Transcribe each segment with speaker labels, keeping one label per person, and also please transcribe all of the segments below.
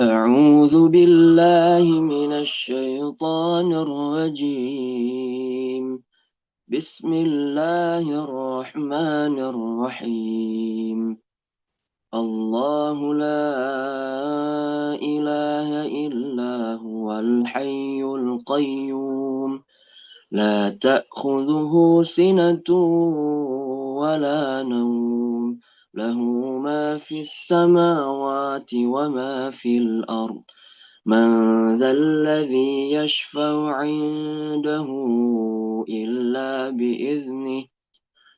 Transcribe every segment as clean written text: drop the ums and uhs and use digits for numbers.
Speaker 1: أعوذ بالله من الشيطان الرجيم. بسم الله الرحمن الرحيم. الله لا إله إلا هو الحي القيوم، لا تأخذه سنة ولا نوم، له ما في السماوات وما في الأرض. من ذا الذي يشفع عنده إلا بإذنه،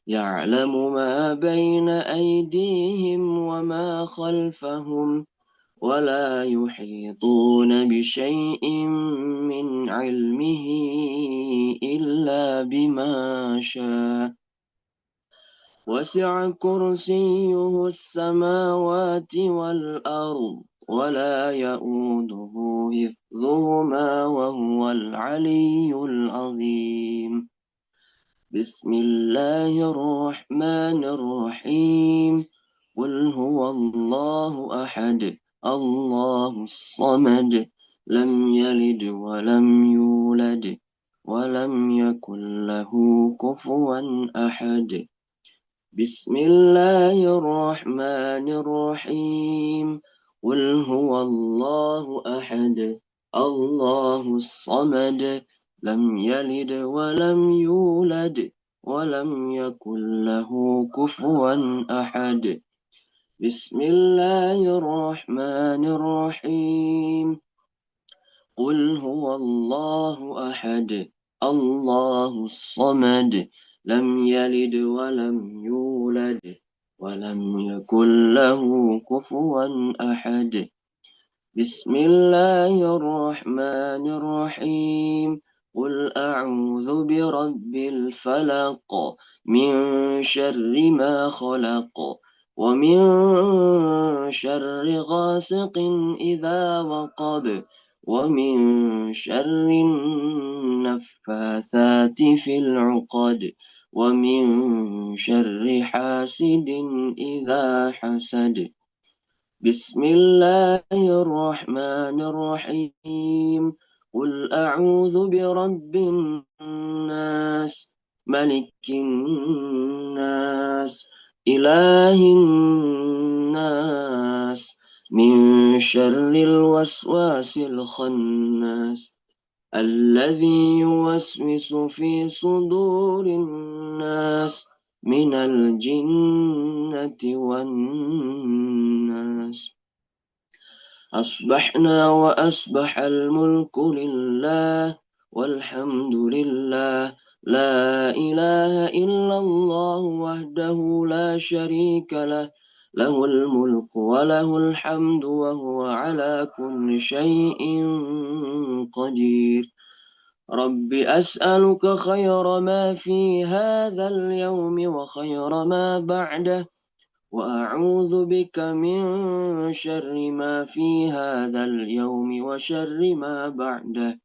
Speaker 1: يعلم ما بين أيديهم وما خلفهم، ولا يحيطون بشيء من علمه إلا بما شاء. وسع كرسيه السماوات والأرض، ولا يؤوده حفظهما وهو العلي العظيم. بسم الله الرحمن الرحيم. قل هو الله أحد، الله الصمد، لم يلد ولم يولد، ولم يكن له كفوا أحد. بسم الله الرحمن الرحيم. قل هو الله أحد، الله الصمد، لم يلد ولم يولد، ولم يكن له كفوا أحد. بسم الله الرحمن الرحيم. قل هو الله أحد، الله الصمد، لم يلد ولم يولد، ولم يكن له كفوا أحد. بسم الله الرحمن الرحيم. قل أعوذ برب الفلق، من شر ما خلق، ومن شر غاسق إذا وقب، ومن شر النفاثات في العقد، ومن شر حاسد إذا حسد. بسم الله الرحمن الرحيم. قل أعوذ برب الناس، ملك الناس، إله الناس، من شر الوسواس الخناس، الذي يوسوس في صدور الناس من الجنة والناس. أصبحنا وأصبح الملك لله، والحمد لله، لا إله إلا الله وحده لا شريك له، له الملك وله الحمد وهو على كل شيء قدير. رب أسألك خير ما في هذا اليوم وخير ما بعده، وأعوذ بك من شر ما في هذا اليوم وشر ما بعده.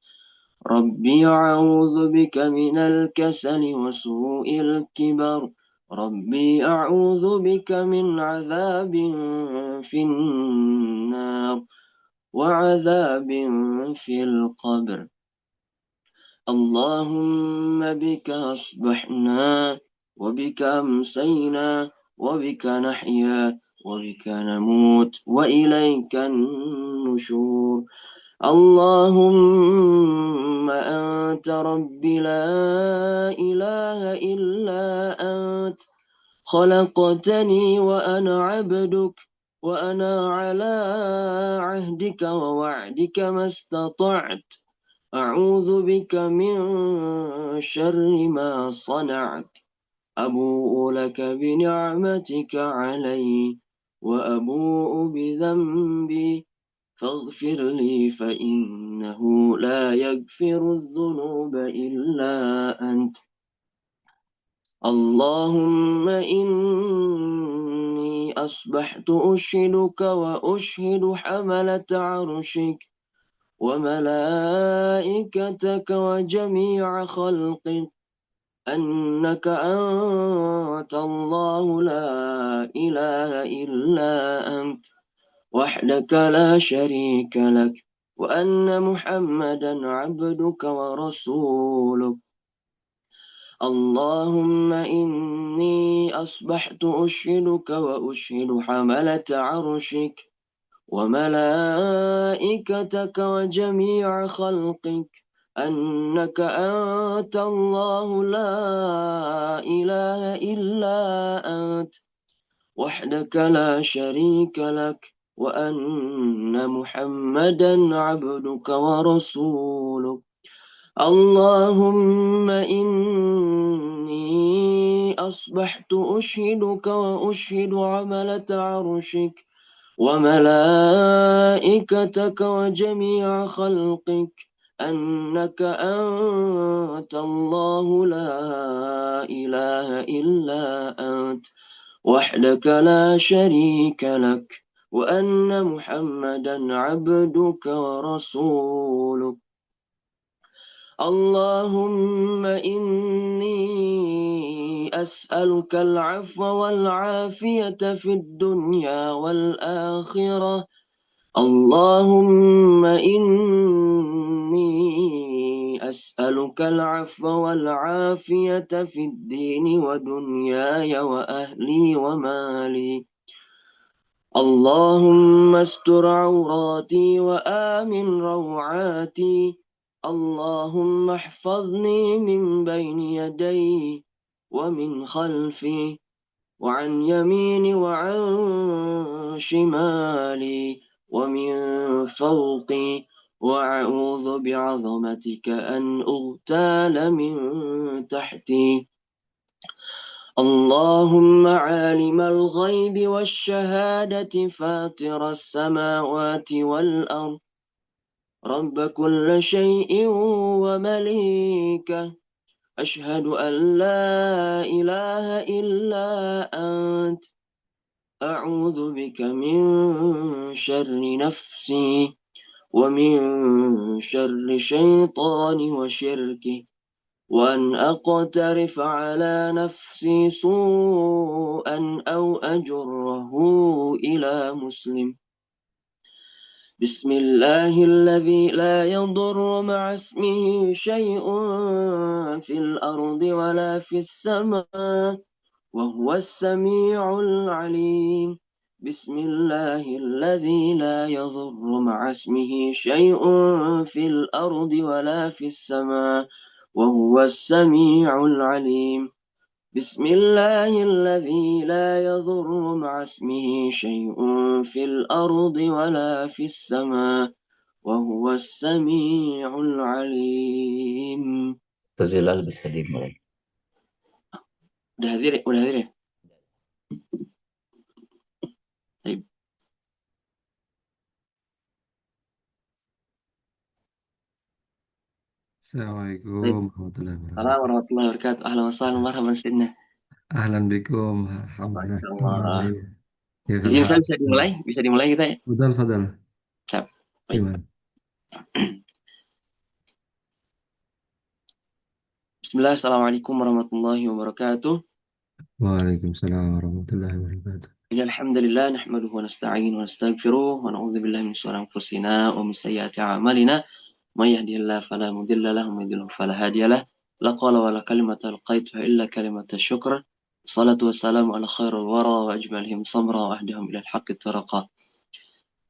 Speaker 1: ربي أعوذ بك من الكسل وسوء الكبر. ربي أعوذ بك من عذاب في النار، وعذاب في القبر. اللهم بك أصبحنا، وبك أمسينا، وبك نحيا، وبك نموت، وإليك النشور. اللهم أنت ربي لا إله إلا أنت، خلقتني وأنا عبدك، وأنا على عهدك ووعدك ما استطعت. أعوذ بك من شر ما صنعت. أبوء لك بنعمتك علي، وأبوء بذنبي، فاغفر لي فإنه لا يغفر الذنوب إلا أنت. اللهم إني أصبحت أشهدك وأشهد حملة عرشك وملائكتك وجميع خلقك أنك أنت الله لا إله إلا أنت، وحدك لا شريك لك وأن محمدا عبدك ورسولك. اللهم إني أصبحت أشهدك وأشهد حملة عرشك وملائكتك وجميع خلقك أنك أنت الله لا إله إلا أنت وحدك لا شريك لك وأن محمدا عبدك ورسولك. اللهم إني أصبحت أشهدك وأشهد عملة عرشك وملائكتك وجميع خلقك أنك أنت الله لا إله إلا أنت وحدك لا شريك لك وأن محمدا عبدك ورسولك. اللهم إني أسألك العفو والعافية في الدنيا والآخرة. اللهم إني أسألك العفو والعافية في الدين ودنياي وأهلي ومالي. اللهم استر عوراتي وآمن روعاتي. اللهم احفظني من بين يدي ومن خلفي وعن يميني وعن شمالي ومن فوقي وأعوذ بعظمتك أن أغتال من تحتي. اللهم عالم الغيب والشهادة فاطر السماوات والأرض رب كل شيء ومليكه أشهد أن لا إله إلا أنت أعوذ بك من شر نفسي ومن شر شيطان وشركه وأن أقترف على نفسي سوءا أو أجره إلى مسلم. بسم الله الذي لا يضر مع اسمه شيء في الأرض ولا في السماء وهو السميع العليم. بسم الله الذي لا يضر مع اسمه شيء في الأرض ولا في السماء وهو السميع العليم. بسم الله الذي لا يضر مع اسمه شيء في الأرض ولا في السماء وهو السميع العليم.
Speaker 2: Tazilal bisa dimulai.
Speaker 1: Udah hadir ya? Udah hadir ya? Baik. Baik.
Speaker 3: Assalamualaikum warahmatullahi
Speaker 1: Assalamualaikum
Speaker 3: wabarakatuh.
Speaker 1: warahmatullahi wabarakatuh. Ahlan wa sahlan marhaban sidna.
Speaker 3: Ahlan bikum. Alhamdulillah.
Speaker 1: Masya Allah.
Speaker 3: Ya
Speaker 1: Izin saya
Speaker 3: kalhal.
Speaker 1: bisa dimulai? Bisa dimulai kita ya?
Speaker 3: Fadal, fadal.
Speaker 1: Siap. Baik.
Speaker 3: Gimana?
Speaker 1: Bismillah. Assalamualaikum warahmatullahi wabarakatuh.
Speaker 3: Waalaikumsalam warahmatullahi wabarakatuh.
Speaker 1: Alhamdulillah nahmaduhu wa nasta'in wa nastaghfiruh wa na'udzu billahi min syururi anfusina wa min sayyiati a'malina. May yahdihillahu fala mudilla lahu wa may yudlil fala hadiya lahu. La qala wa la kalimata alqaituha illa kalimata syukr. Salatu wassalamu ala khairil wara wa ajmalihim samra wa ahdihim ila al-haqqi taraqa.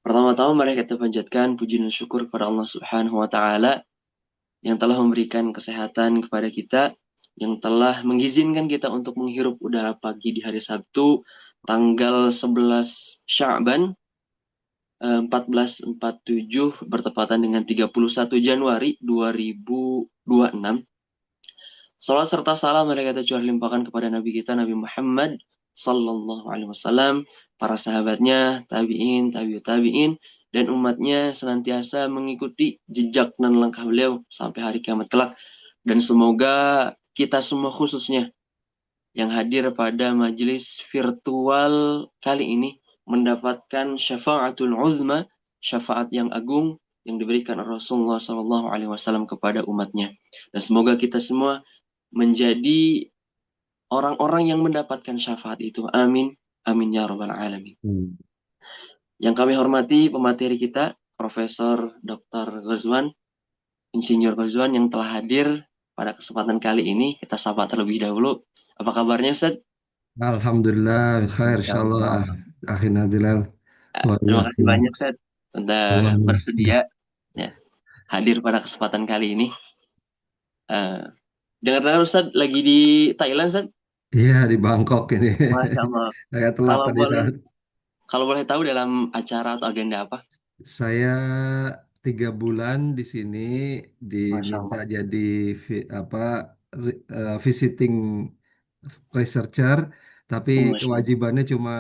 Speaker 1: Pertama-tama mari kita panjatkan puji dan syukur kepada Allah Subhanahu wa taala yang telah memberikan kesehatan kepada kita, yang telah mengizinkan kita untuk menghirup udara pagi di hari Sabtu tanggal 11 Sya'ban 1447 bertepatan dengan 31 Januari 2026. Salam serta salam mari kita curah limpahkan kepada Nabi kita Nabi Muhammad sallallahu alaihi wasallam, para sahabatnya, tabi'in, tabi'ut tabi'in, dan umatnya senantiasa mengikuti jejak dan langkah beliau sampai hari kiamat kelak. Dan semoga kita semua khususnya yang hadir pada majelis virtual kali ini mendapatkan syafaatul uzma, syafaat yang agung yang diberikan Rasulullah sallallahu alaihi wasallam kepada umatnya. Dan semoga kita semua menjadi orang-orang yang mendapatkan syafaat itu. Amin. Amin ya rabbal alamin. Yang kami hormati pemateri kita, Profesor Dr. Ghazwan, Insinyur Ghazwan yang telah hadir pada kesempatan kali ini. Kita sapa terlebih dahulu. Apa kabarnya Ustaz?
Speaker 3: Alhamdulillah, khair
Speaker 1: Masya
Speaker 3: insyaallah.
Speaker 1: Allah.
Speaker 3: Akhin Adilal, wa
Speaker 1: Terima kasih
Speaker 3: iyyakum.
Speaker 1: banyak Ustaz sudah
Speaker 3: Wa-
Speaker 1: bersedia ya, hadir pada kesempatan kali ini. Eh, dengar-dengar Ustaz lagi di Thailand Ustaz?
Speaker 3: Iya, di Bangkok ini.
Speaker 1: Masya Allah.
Speaker 3: Agak telat
Speaker 1: Kalau
Speaker 3: tadi
Speaker 1: boleh
Speaker 3: saat
Speaker 1: kalau boleh tahu dalam acara atau agenda apa?
Speaker 3: saya 3 bulan di sini
Speaker 1: Masya
Speaker 3: diminta
Speaker 1: Allah.
Speaker 3: jadi apa visiting researcher, tapi
Speaker 1: Masya Allah.
Speaker 3: kewajibannya cuma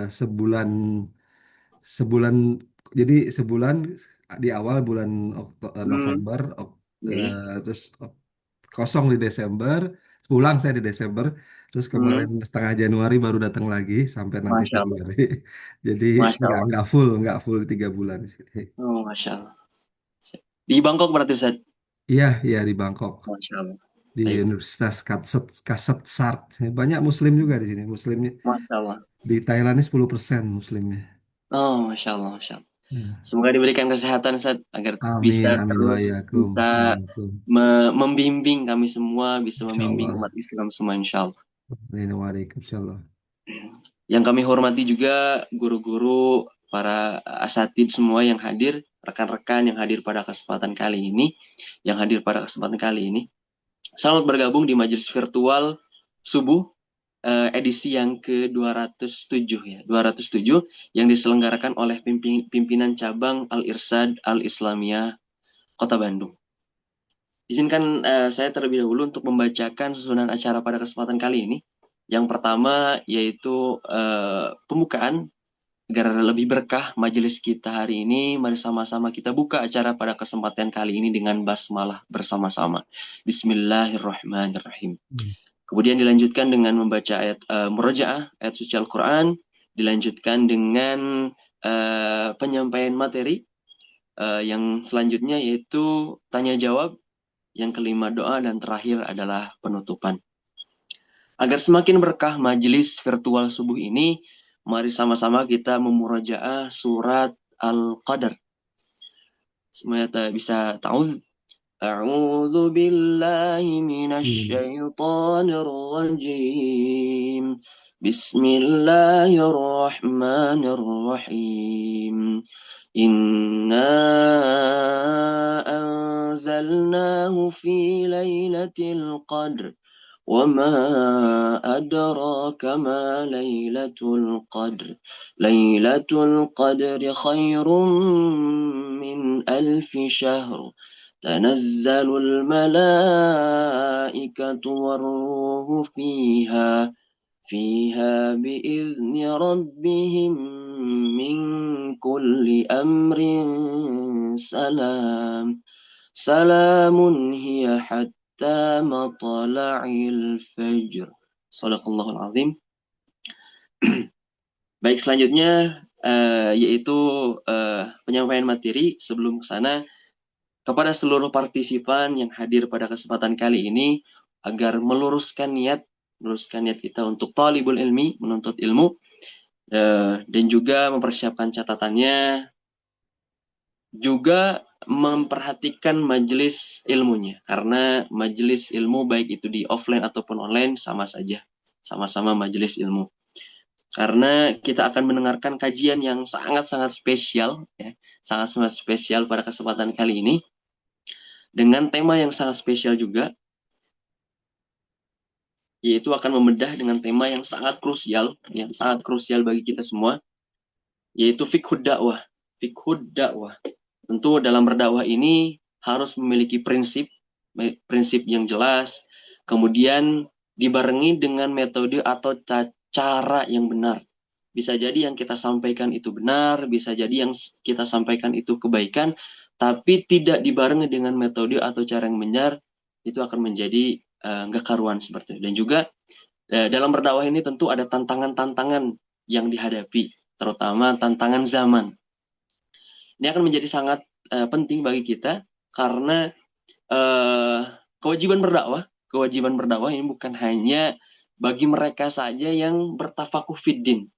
Speaker 3: sebulan sebulan jadi sebulan di awal bulan
Speaker 1: Hmm,
Speaker 3: November
Speaker 1: ini.
Speaker 3: terus kosong di Desember, pulang saya di Desember, terus
Speaker 1: Hmm,
Speaker 3: kemarin setengah Januari baru datang lagi sampai nanti
Speaker 1: Masya Allah.
Speaker 3: Februari. Jadi
Speaker 1: Masya Allah.
Speaker 3: nggak full 3 bulan di sini.
Speaker 1: Oh, Masya Allah. Di Bangkok berarti Ustaz?
Speaker 3: Iya, iya di Bangkok,
Speaker 1: Masya Allah.
Speaker 3: di
Speaker 1: Baik.
Speaker 3: Universitas Kaset Sart. Banyak Muslim juga di sini. Muslimnya
Speaker 1: Masya Allah.
Speaker 3: di Thailand ini 10% Muslimnya.
Speaker 1: Oh, Masya Allah. Masya Allah.
Speaker 3: Ya.
Speaker 1: Semoga diberikan kesehatan Ustaz agar
Speaker 3: Amin,
Speaker 1: bisa
Speaker 3: amin wa
Speaker 1: terus
Speaker 3: iyyakum.
Speaker 1: bisa
Speaker 3: Wa iyyakum.
Speaker 1: membimbing kami semua, bisa membimbing
Speaker 3: Insyaallah.
Speaker 1: umat Islam semua insya Allah.
Speaker 3: Amin wa iyyakum insyaallah.
Speaker 1: Yang kami hormati juga guru-guru, para asatidz semua yang hadir, rekan-rekan yang hadir pada kesempatan kali ini, Selamat bergabung di majelis virtual subuh edisi yang ke-207 ya, 207 yang diselenggarakan oleh pimpinan cabang Al-Irsad Al-Islamiyah Kota Bandung. Izinkan saya terlebih dahulu untuk membacakan susunan acara pada kesempatan kali ini. Yang pertama yaitu pembukaan agar lebih berkah majelis kita hari ini. Mari sama-sama kita buka acara pada kesempatan kali ini dengan basmalah bersama-sama. Bismillahirrahmanirrahim.
Speaker 3: Hmm.
Speaker 1: Kemudian dilanjutkan dengan membaca ayat murojaah, ayat suci Al-Quran. Dilanjutkan dengan penyampaian materi. Yang selanjutnya yaitu tanya jawab. Yang kelima doa dan terakhir adalah penutupan. Agar semakin berkah majelis virtual subuh ini, mari sama-sama kita memurojaah surat Al-Qadar. Semuanya bisa tahu. A'udzu billahi
Speaker 3: Hmm.
Speaker 1: minasyaitonir rajim. Bismillahirrahmanirrahim. Inna anzalnahu fi lailatul qadr. وما أدراك ما ليلة القدر ليلة القدر خير من 1000 شهر تنزل الملائكة والروح فيها بإذن ربهم من كل أمر سلام سلام هي حتى مطلع الفجر. Shadaqallahul azim. Baik, selanjutnya yaitu penyampaian materi. Sebelum ke sana, kepada seluruh partisipan yang hadir pada kesempatan kali ini agar meluruskan niat kita untuk talibul ilmi, menuntut ilmu, dan juga mempersiapkan catatannya, juga memperhatikan majelis ilmunya, karena majelis ilmu baik itu di offline ataupun online sama saja, sama-sama majelis ilmu. Karena kita akan mendengarkan kajian yang sangat-sangat spesial, ya, sangat-sangat spesial pada kesempatan kali ini, dengan tema yang sangat spesial juga, yaitu akan membedah dengan tema yang sangat krusial bagi kita semua, yaitu fiqhud dakwah. Fiqhud dakwah. Tentu dalam berdakwah ini harus memiliki prinsip yang jelas, kemudian dibarengi dengan metode atau cara yang benar. Bisa jadi yang kita sampaikan itu benar, bisa jadi yang kita sampaikan itu kebaikan, tapi tidak dibarengi dengan metode atau cara yang benar, itu akan menjadi nggak karuan seperti itu. Dan juga dalam berdakwah ini tentu ada tantangan-tantangan yang dihadapi, terutama tantangan zaman. Ini akan menjadi sangat penting bagi kita karena kewajiban berdakwah ini bukan hanya bagi mereka saja yang bertafakuh fiddin,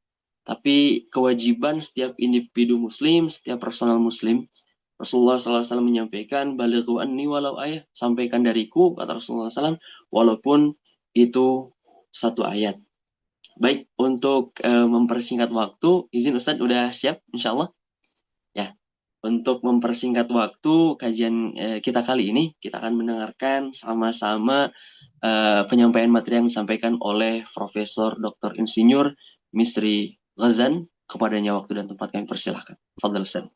Speaker 1: tapi kewajiban setiap individu muslim, setiap personal muslim. Rasulullah SAW menyampaikan, balighu anni walau ayat, sampaikan dariku, kata Rasulullah SAW, walaupun itu satu ayat. Baik, untuk mempersingkat waktu, izin Ustadz udah siap, insya Allah. Ya, untuk mempersingkat waktu kajian kita kali ini, kita akan mendengarkan sama-sama penyampaian materi yang disampaikan oleh Profesor Dr. Insinyur Misri Ghazan. Kepadanya waktu dan tempat kami persilahkan. Fadal Ustaz.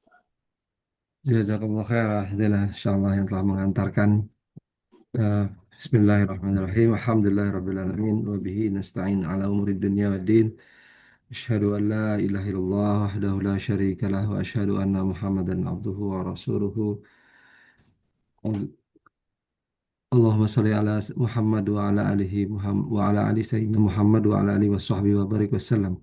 Speaker 3: Jazakallah khair, Alhamdulillah, insyaallah yang telah mengantarkan. eh, Bismillahirrahmanirrahim. Alhamdulillahirabbil alamin wa bihi nasta'in ala umuri dunya waddin. Asyhadu an la ilaha illallah wahdahu la syarika lahu wa asyhadu anna Muhammadan abduhu wa rasuluhu. Allahumma shalli ala Muhammad wa ala alihi Muhammad wa ala ali sayyidina Muhammad wa ala alihi wa sahbihi wa barik wasallam.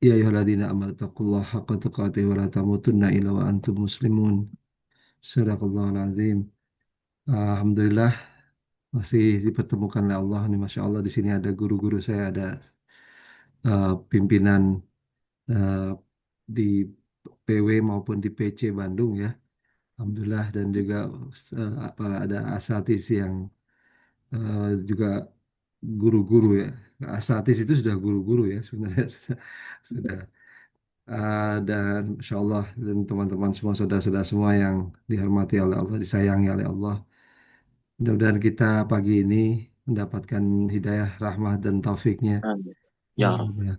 Speaker 3: Ya ayyuhalladzina amanu taqullaha haqqa tuqatih wa la tamutunna illa wa antum muslimun. Sadaqallahul azim. Alhamdulillah masih dipertemukan oleh Allah nih, Masya Allah. Di sini ada guru-guru saya, ada pimpinan eh, di PW maupun di PC Bandung ya, Alhamdulillah. Dan juga para ada asatidz yang juga guru-guru ya. Asatidz itu sudah guru-guru ya sebenarnya. Sudah. Dan Masya Allah, dan teman-teman semua, saudara-saudara semua yang dihormati oleh Allah, disayangi oleh Allah. Mudah-mudahan kita pagi ini mendapatkan hidayah, rahmah, dan taufiknya.
Speaker 1: Amin. Ya Rabb.
Speaker 3: Ya,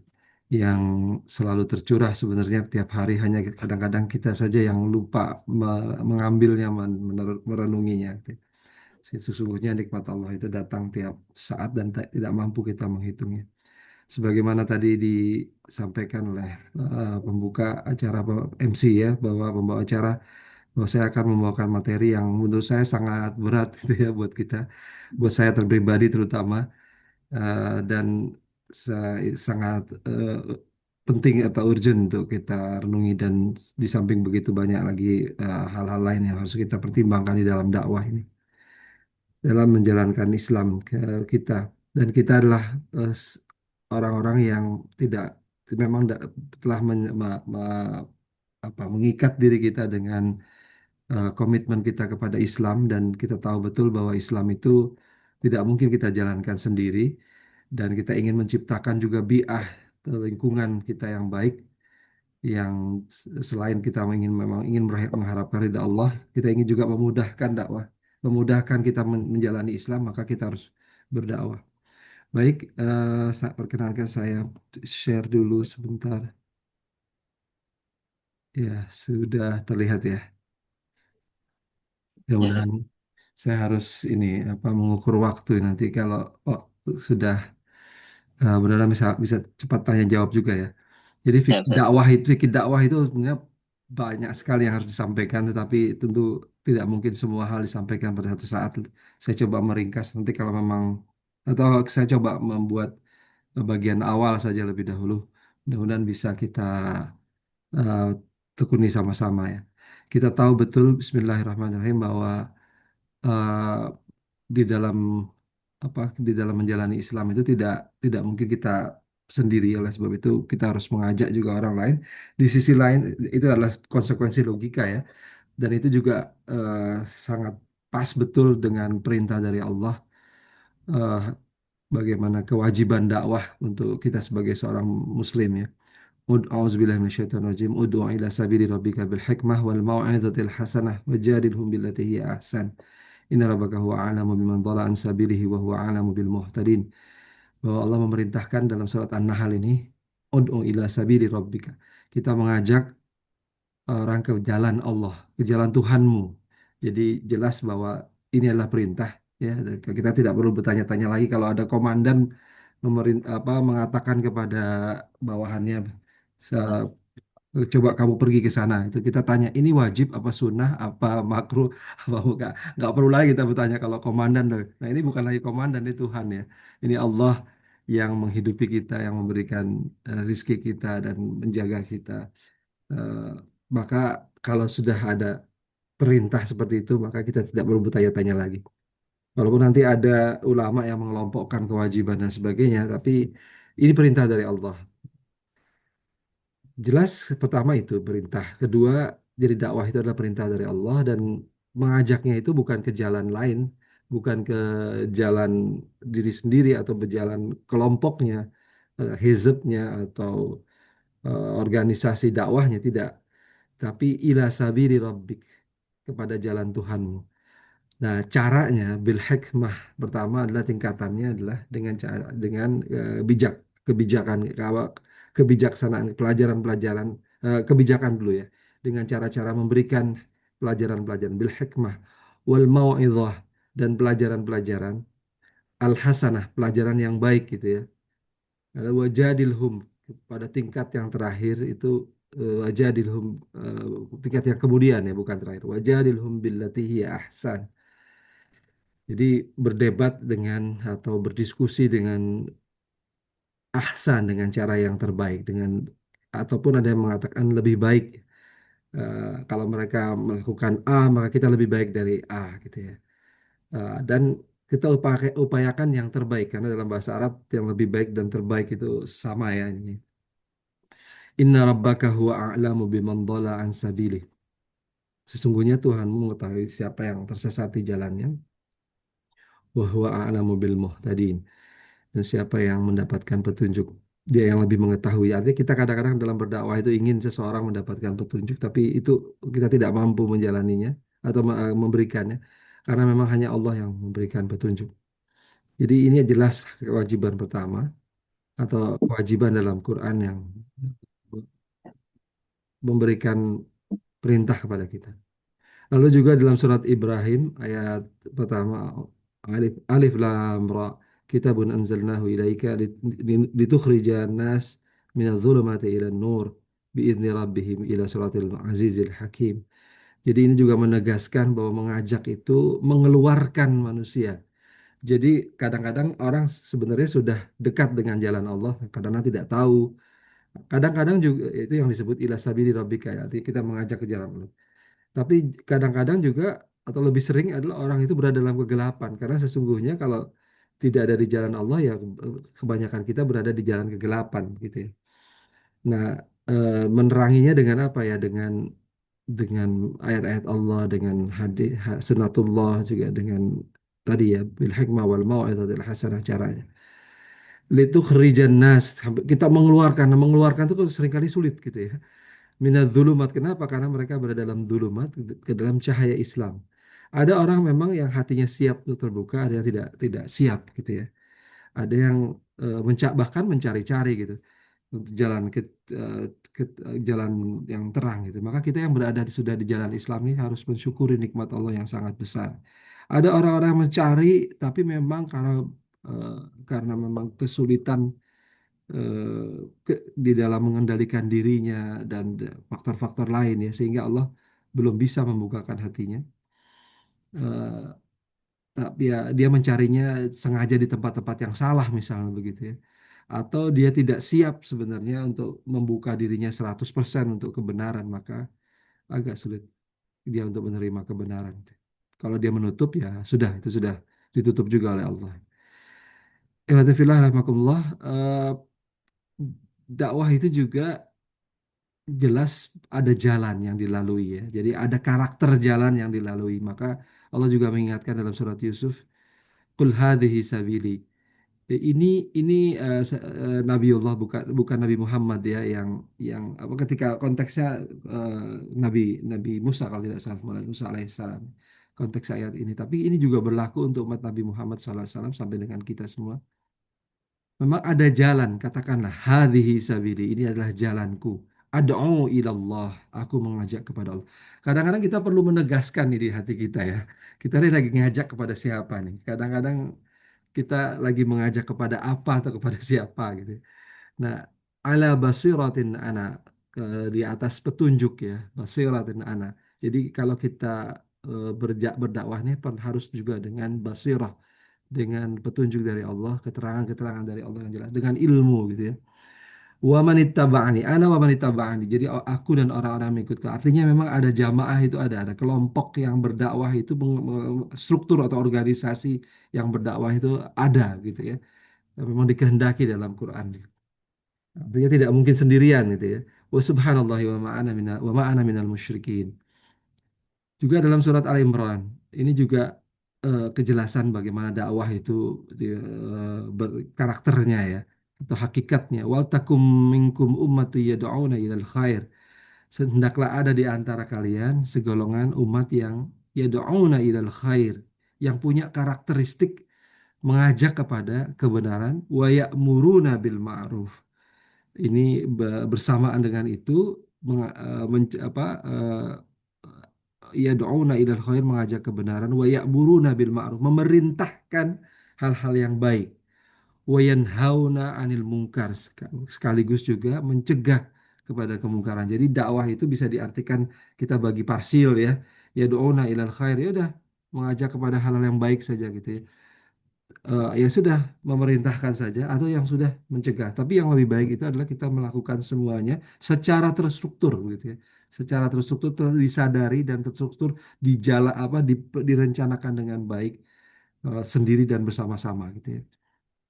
Speaker 3: yang selalu tercurah sebenarnya tiap hari, hanya kadang-kadang kita saja yang lupa mengambilnya, merenunginya. Sesungguhnya nikmat Allah itu datang tiap saat dan tidak mampu kita menghitungnya. Sebagaimana tadi disampaikan oleh pembuka acara, MC ya, bahwa pembawa acara, bahwa saya akan membawakan materi yang menurut saya sangat berat gitu ya buat kita, buat saya pribadi terutama. Dan sangat penting atau urgent untuk kita renungi, dan di samping begitu banyak lagi hal-hal lain yang harus kita pertimbangkan di dalam dakwah ini, dalam menjalankan Islam kita. Dan kita adalah orang-orang yang tidak, memang telah mengikat diri kita dengan komitmen kita kepada Islam, dan kita tahu betul bahwa Islam itu tidak mungkin kita jalankan sendiri, dan kita ingin menciptakan juga bi'ah, lingkungan kita yang baik, yang selain kita memang ingin mengharapkan ridha Allah, kita ingin juga memudahkan dakwah, memudahkan kita menjalani Islam, maka kita harus berdakwah. Baik, perkenankan saya share dulu sebentar. Ya, sudah terlihat ya.
Speaker 1: Ya, Ustaz.
Speaker 3: Mudah-mudahan saya harus ini mengukur waktu nanti, kalau waktu sudah benar-benar bisa bisa cepat tanya jawab juga ya. Jadi
Speaker 1: Siap, Ustaz.
Speaker 3: fikih dakwah itu sebenarnya banyak sekali yang harus disampaikan, tetapi tentu tidak mungkin semua hal disampaikan pada satu saat. Saya coba meringkas nanti kalau memang, atau saya coba membuat bagian awal saja lebih dahulu. Mudah-mudahan bisa kita eh, tekuni sama-sama ya. Kita tahu betul Bismillahirrahmanirrahim bahwa eh, di dalam di dalam menjalani Islam itu tidak tidak mungkin kita sendiri. Oleh sebab itu kita harus mengajak juga orang lain. Di sisi lain itu adalah konsekuensi logika ya, dan itu juga eh, sangat pas betul dengan perintah dari Allah, eh, bagaimana kewajiban dakwah untuk kita sebagai seorang muslim ya. A'udzubillahi minasyaitonirrajim. Ud'u ila sabili rabbika bil hikmah wal mau'izatil hasanah wajadilhum billati hiya ahsan. Inna rabbaka huwa a'lamu biman dhalla an sabilihi wa huwa a'lamu bil muhtadin. Bahwa Allah memerintahkan dalam surat An-Nahl ini, ud'u ila sabili rabbika. Kita mengajak orang ke jalan Allah, ke jalan Tuhanmu. Jadi jelas bahwa ini adalah perintah ya. Dan kita tidak perlu bertanya-tanya lagi kalau ada komandan mengatakan kepada bawahannya, "Se- coba kamu pergi ke sana." Itu kita tanya, ini wajib apa sunnah apa makruh apa enggak? Nggak perlu lagi kita bertanya kalau komandan. Nah, ini bukan lagi komandan, ini Tuhan ya. Ini Allah yang menghidupi kita, yang memberikan rizki kita dan menjaga kita. Eh, maka kalau sudah ada perintah seperti itu, maka kita tidak perlu bertanya-tanya lagi. Walaupun nanti ada ulama yang mengelompokkan kewajiban dan sebagainya, tapi Ini perintah dari Allah. Jelas pertama itu perintah. Kedua, jadi dakwah itu adalah perintah dari Allah dan mengajaknya itu bukan ke jalan lain, bukan ke jalan diri sendiri atau berjalan kelompoknya, hizbnya atau organisasi dakwahnya tidak, tapi ila sabili rabbik, kepada jalan Tuhanmu. Nah, caranya bil hikmah, pertama adalah tingkatannya adalah dengan cara dengan bijak, kebijakan, kebijaksanaan, pelajaran-pelajaran, kebijakan dulu ya, dengan cara-cara memberikan pelajaran-pelajaran bil hikmah wal mau'izah, dan pelajaran-pelajaran al hasanah, pelajaran yang baik gitu ya. Lalu wajadilhum, pada tingkat yang terakhir itu wajadilhum, tingkat yang kemudian ya, bukan terakhir. Wajadilhum billati hiya ahsan. Jadi berdebat dengan atau berdiskusi dengan ahsan, dengan cara yang terbaik, dengan ataupun ada yang mengatakan lebih baik. Kalau mereka melakukan A maka kita lebih baik dari A gitu ya. Dan kita upayakan yang terbaik karena dalam bahasa Arab yang lebih baik dan terbaik itu sama ya ini. Inna rabbaka huwa a'lamu biman dhalla an sabilih. Sesungguhnya Tuhanmu mengetahui siapa yang tersesat di jalannya. Wa huwa a'lamu bil muhtadin. Dan siapa yang mendapatkan petunjuk, dia yang lebih mengetahui. Artinya kita kadang-kadang dalam berdakwah itu ingin seseorang mendapatkan petunjuk, tapi itu kita tidak mampu menjalaninya atau memberikannya, karena memang hanya Allah yang memberikan petunjuk. Jadi ini jelas kewajiban pertama atau kewajiban dalam Quran yang memberikan perintah kepada kita. Lalu juga dalam surat Ibrahim ayat pertama, Alif Alif Lam Ra, kitabun anzalnahu ilaika litukhrijan nas minadh dhulumati ilan nur biidzni rabbihim ila suratil azizil hakim. Jadi ini juga menegaskan bahwa mengajak itu mengeluarkan manusia. Jadi kadang-kadang orang sebenarnya sudah dekat dengan jalan Allah, kadang tidak tahu. Kadang-kadang juga itu yang disebut ila sabili rabbika, artinya kita mengajak ke jalan Allah. Tapi kadang-kadang juga atau lebih sering adalah orang itu berada dalam kegelapan, karena sesungguhnya kalau tidak ada di jalan Allah ya kebanyakan kita berada di jalan kegelapan gitu ya. Nah, meneranginya dengan apa ya? Dengan ayat-ayat Allah, dengan hadis sunnatullah, juga dengan tadi ya bil hikmah wal mau'izatil hasanah caranya. Litukhrijan nas, sampai kita mengeluarkan. Nah, mengeluarkan itu kan seringkali sulit gitu ya. Minadz-dzulumat. Kenapa? Karena mereka berada dalam dzulumat, ke dalam cahaya Islam. Ada orang memang yang hatinya siap untuk terbuka, ada yang tidak tidak siap gitu ya. Ada yang bahkan mencari-cari gitu untuk jalan eh, jalan yang terang gitu. Maka kita yang berada sudah di jalan Islam ini harus mensyukuri nikmat Allah yang sangat besar. Ada orang-orang yang mencari tapi memang eh, karena memang kesulitan di dalam mengendalikan dirinya dan faktor-faktor lain ya, sehingga Allah belum bisa membukakan hatinya. Eh, tapi ya dia mencarinya sengaja di tempat-tempat yang salah misalnya begitu ya. Atau dia tidak siap sebenarnya untuk membuka dirinya 100% untuk kebenaran, maka agak sulit dia untuk menerima kebenaran. Kalau dia menutup ya sudah, itu sudah ditutup juga oleh Allah. Ihwatifillah rahmakumullah. Dakwah itu juga jelas ada jalan yang dilalui ya. Jadi ada karakter jalan yang dilalui. Maka Allah juga mengingatkan dalam surat Yusuf, "Qul hadhihi sabili." Ini Nabiullah, bukan Nabi Muhammad ya, yang apa, ketika konteksnya eh, Nabi Nabi Musa kalau tidak salah, Musa alaihissalam konteks ayat ini. Tapi ini juga berlaku untuk umat Nabi Muhammad SAW sampai dengan kita semua. Memang ada jalan, katakanlah hadhihi sabili, ini adalah jalanku. Ad'u ilallah, aku mengajak kepada Allah. Kadang-kadang kita perlu menegaskan nih di hati kita ya. Kita ini lagi ngajak kepada siapa nih? Kadang-kadang kita lagi mengajak kepada apa atau kepada siapa gitu. Nah, ala basiratin ana, di atas petunjuk ya, basiratin ana. Jadi kalau kita berdakwah nih harus juga dengan basirah, dengan petunjuk dari Allah, keterangan-keterangan dari Allah yang jelas, dengan ilmu gitu ya. Wa manittaba'ani, ana wa manittaba'ani. Jadi aku dan orang-orang yang mengikutku. Artinya memang ada jamaah itu, ada kelompok yang berdakwah itu, struktur atau organisasi yang berdakwah itu ada gitu ya. memang dikehendaki dalam Quran. Artinya tidak mungkin sendirian gitu ya. Wa subhanallahi wa ma'ana minal musyrikin. Juga dalam surat Al Imran, ini juga kejelasan bagaimana dakwah itu berkarakternya ya atau hakikatnya. Wal takum minkum ummatu yad'una ilal khair. Hendaklah ada di antara kalian segolongan umat yang yad'una ilal khair, yang punya karakteristik mengajak kepada kebenaran, wa ya'muruna bil ma'ruf. Ini bersamaan dengan itu menga- eh, menc- apa yad'una ilal khair, mengajak kebenaran, wa ya'muruna bil ma'ruf, memerintahkan hal-hal yang baik, wa yanhauna 'anil munkar, sekaligus juga mencegah kepada kemungkaran. Jadi dakwah itu bisa diartikan kita bagi parsil ya. Yad'una ilal khair, ya udah mengajak kepada hal-hal yang baik saja gitu ya. Ya sudah memerintahkan saja atau yang sudah mencegah. Tapi yang lebih baik itu adalah kita melakukan semuanya secara terstruktur gitu ya. Secara terstruktur, disadari dan terstruktur di jalan apa direncanakan dengan baik, sendiri dan bersama-sama gitu ya.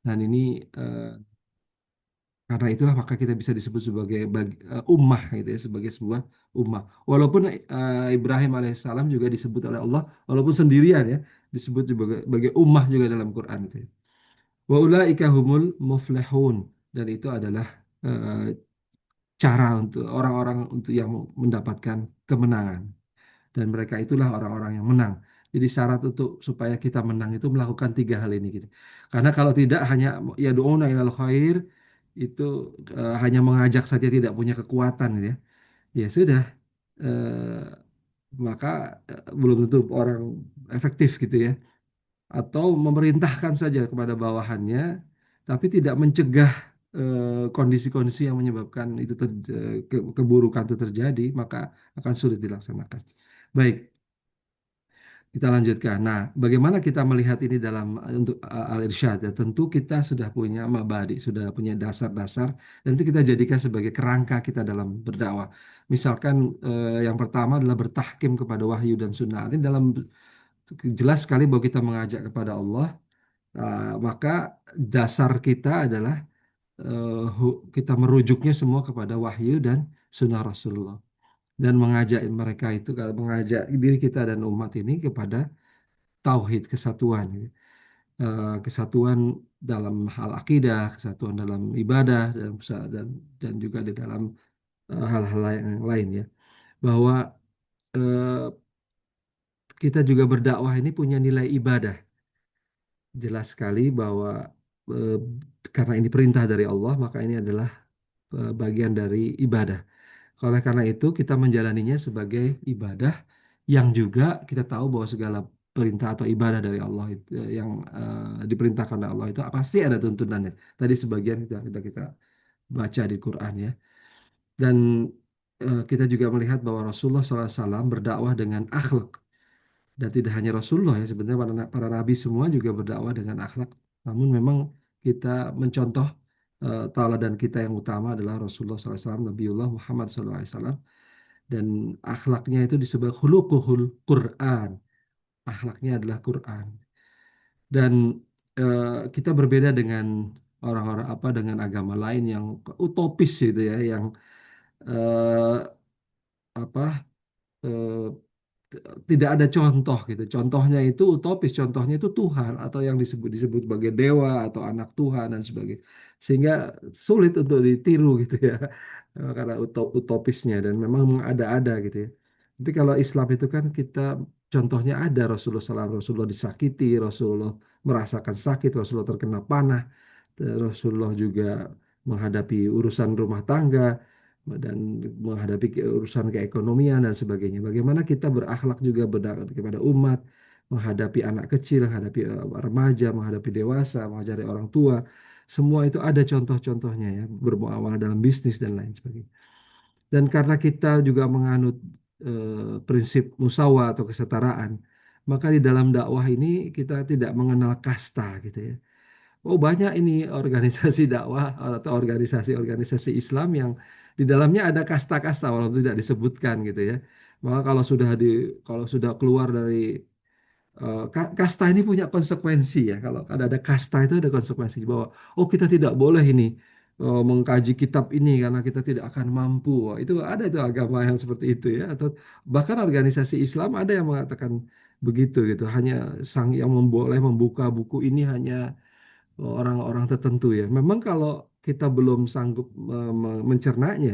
Speaker 3: Dan ini eh, karena itulah maka kita bisa disebut sebagai ummah gitu ya, sebagai sebuah ummah. Walaupun Ibrahim alaihissalam juga disebut oleh Allah walaupun sendirian ya, disebut sebagai ummah juga dalam Quran itu ya. Wa ulaika humul muflihun, dan itu adalah eh, cara untuk orang-orang untuk yang mendapatkan kemenangan, dan mereka itulah orang-orang yang menang. Jadi syarat untuk supaya kita menang itu melakukan tiga hal ini gitu. Karena kalau tidak hanya ya doona ilal khair itu hanya mengajak saja tidak punya kekuatan gitu ya. Ya sudah, maka belum tentu orang efektif gitu ya, atau memerintahkan saja kepada bawahannya, tapi tidak mencegah kondisi-kondisi yang menyebabkan itu keburukan itu terjadi, maka akan sulit dilaksanakan. Baik, kita lanjutkan. Nah, bagaimana kita melihat ini dalam untuk al-irsyad ya? Tentu kita sudah punya mabadi, sudah punya dasar-dasar, dan itu kita jadikan sebagai kerangka kita dalam berdakwah. Misalkan yang pertama adalah bertahkim kepada wahyu dan sunnah. Ini dalam jelas sekali bahwa kita mengajak kepada Allah. Maka dasar kita adalah kita merujuknya semua kepada wahyu dan sunnah Rasulullah, dan mengajak mereka itu, kalau mengajak diri kita dan umat ini kepada tauhid, kesatuan gitu. Kesatuan dalam hal akidah, kesatuan dalam ibadah, dan juga di dalam hal-hal yang lain ya, bahwa eh, kita juga berdakwah ini punya nilai ibadah. Jelas sekali bahwa eh, karena ini perintah dari Allah, maka ini adalah bagian dari ibadah. Oleh karena itu, kita menjalaninya sebagai ibadah, yang juga kita tahu bahwa segala perintah atau ibadah dari Allah itu, yang diperintahkan oleh Allah itu pasti ada tuntunannya. Tadi sebagian kita baca di Quran ya. Dan kita juga melihat bahwa Rasulullah SAW berdakwah dengan akhlak. Dan tidak hanya Rasulullah ya, sebenarnya para nabi semua juga berdakwah dengan akhlak. Namun memang kita mencontoh, tauladan kita yang utama adalah Rasulullah SAW, Nabiullah Muhammad SAW. Dan akhlaknya itu disebut khuluquhul Quran. Akhlaknya adalah Quran. Dan kita berbeda dengan orang-orang dengan agama lain yang utopis gitu ya, yang eh, apa eh, tidak ada contoh gitu. Contohnya itu utopis, contohnya itu Tuhan atau yang disebut disebut sebagai dewa atau anak Tuhan dan sebagainya. Sehingga sulit untuk ditiru gitu ya. Karena utopisnya dan memang ada-ada gitu ya. Tapi kalau Islam itu kan kita contohnya ada Rasulullah SAW, Rasulullah disakiti, Rasulullah merasakan sakit, Rasulullah terkena panah, Rasulullah juga menghadapi urusan rumah tangga dan menghadapi urusan keekonomian dan sebagainya. Bagaimana kita berakhlak juga kepada umat, menghadapi anak kecil, menghadapi remaja, menghadapi dewasa, mengajari orang tua. Semua itu ada contoh-contohnya ya, bermuamalah dalam bisnis dan lain sebagainya. Dan karena kita juga menganut prinsip musawa atau kesetaraan, maka di dalam dakwah ini kita tidak mengenal kasta gitu ya. Oh, banyak ini organisasi dakwah atau organisasi-organisasi Islam yang di dalamnya ada kasta-kasta walaupun tidak disebutkan gitu ya. Maka kalau sudah keluar dari kasta ini punya konsekuensi ya. Kalau ada kasta itu ada konsekuensi bahwa oh kita tidak boleh ini mengkaji kitab ini karena kita tidak akan mampu. Wah, itu ada itu agama yang seperti itu ya. Atau bahkan organisasi Islam ada yang mengatakan begitu gitu. Hanya sang yang boleh membuka buku ini hanya orang-orang tertentu ya. Memang kalau kita belum sanggup mencernanya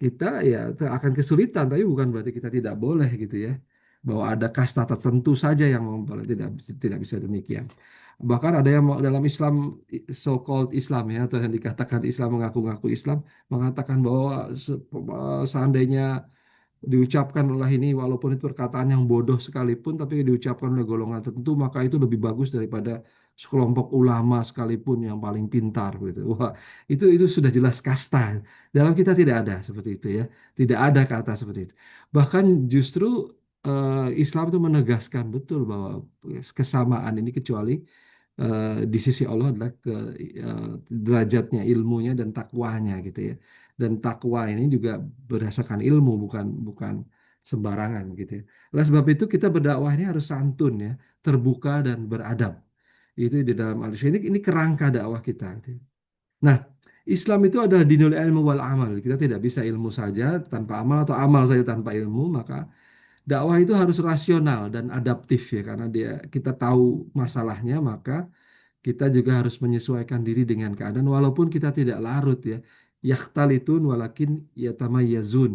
Speaker 3: kita ya akan kesulitan, tapi bukan berarti kita tidak boleh gitu ya. Bahwa ada kasta tertentu saja yang boleh, tidak bisa demikian. Bahkan ada yang dalam Islam so-called Islam ya atau yang dikatakan Islam mengaku-ngaku Islam mengatakan bahwa seandainya diucapkan oleh ini walaupun itu perkataan yang bodoh sekalipun tapi diucapkan oleh golongan tertentu maka itu lebih bagus daripada sekelompok ulama sekalipun yang paling pintar gitu. Wah, itu sudah jelas kasta. Dalam kita tidak ada seperti itu ya. Tidak ada kata seperti itu. Bahkan justru Islam itu menegaskan betul bahwa kesamaan ini kecuali di sisi Allah adalah eh, derajatnya, ilmunya dan takwanya gitu ya. Dan takwa ini juga berdasarkan ilmu, bukan bukan sembarangan gitu ya. Oleh sebab itu kita berdakwah ini harus santun ya, terbuka dan beradab. Itu di dalam al ini kerangka dakwah kita. Gitu ya. Nah, Islam itu adalah dinul ilmu wal amal. Kita tidak bisa ilmu saja tanpa amal atau amal saja tanpa ilmu, maka dakwah itu harus rasional dan adaptif ya karena kita tahu masalahnya maka kita juga harus menyesuaikan diri dengan keadaan walaupun kita tidak larut ya. Yakhtalitun walakin yatamayyazun.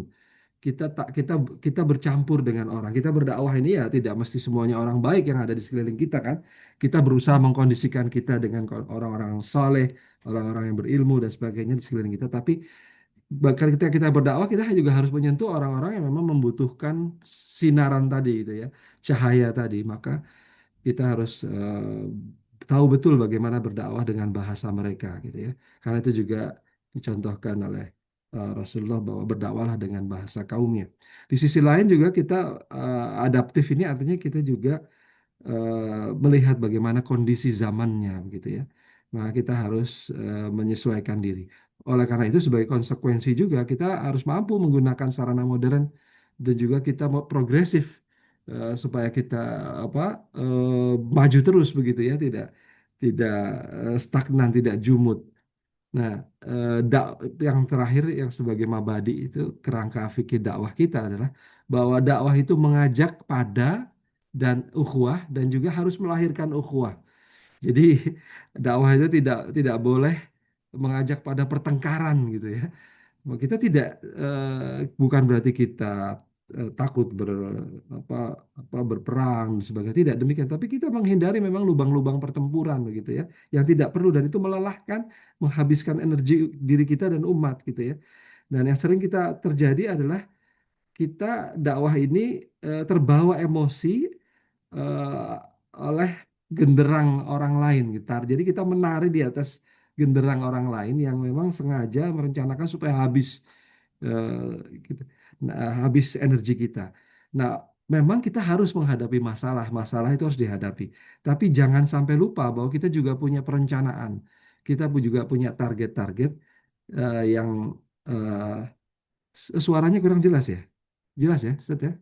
Speaker 3: Kita bercampur dengan orang. Kita berdakwah ini ya tidak mesti semuanya orang baik yang ada di sekeliling kita kan. Kita berusaha mengkondisikan kita dengan orang-orang soleh, orang-orang yang berilmu dan sebagainya di sekeliling kita. Tapi bahkan kita berdakwah kita juga harus menyentuh orang-orang yang memang membutuhkan sinaran tadi itu ya, cahaya tadi. Maka kita harus tahu betul bagaimana berdakwah dengan bahasa mereka gitu ya. Karena itu juga dicontohkan oleh Rasulullah bahwa berdakwahlah dengan bahasa kaumnya. Di sisi lain juga kita adaptif ini artinya kita juga melihat bagaimana kondisi zamannya gitu ya. Maka kita harus menyesuaikan diri. Oleh karena itu sebagai konsekuensi juga kita harus mampu menggunakan sarana modern dan juga kita mau progresif supaya kita apa maju terus begitu ya, tidak stagnan, tidak jumut. Nah, yang terakhir yang sebagai mabadi itu kerangka fikih dakwah kita adalah bahwa dakwah itu mengajak pada dan ukhuwah dan juga harus melahirkan ukhuwah. Jadi dakwah itu tidak boleh mengajak pada pertengkaran gitu ya. Kita tidak bukan berarti kita takut apa berperang dan sebagainya. Tidak demikian, tapi kita menghindari memang lubang-lubang pertempuran begitu ya, yang tidak perlu dan itu melelahkan, menghabiskan energi diri kita dan umat gitu ya. Dan yang sering kita terjadi adalah kita dakwah ini terbawa emosi eh, oleh genderang orang lain gitar. Jadi kita menari di atas genderang orang lain yang memang sengaja merencanakan supaya habis eh, gitu. Nah, habis energi kita. Nah, memang kita harus menghadapi masalah. Masalah itu harus dihadapi. Tapi jangan sampai lupa bahwa kita juga punya perencanaan. Kita juga punya target-target yang suaranya kurang jelas ya. Jelas ya, Ustaz ya?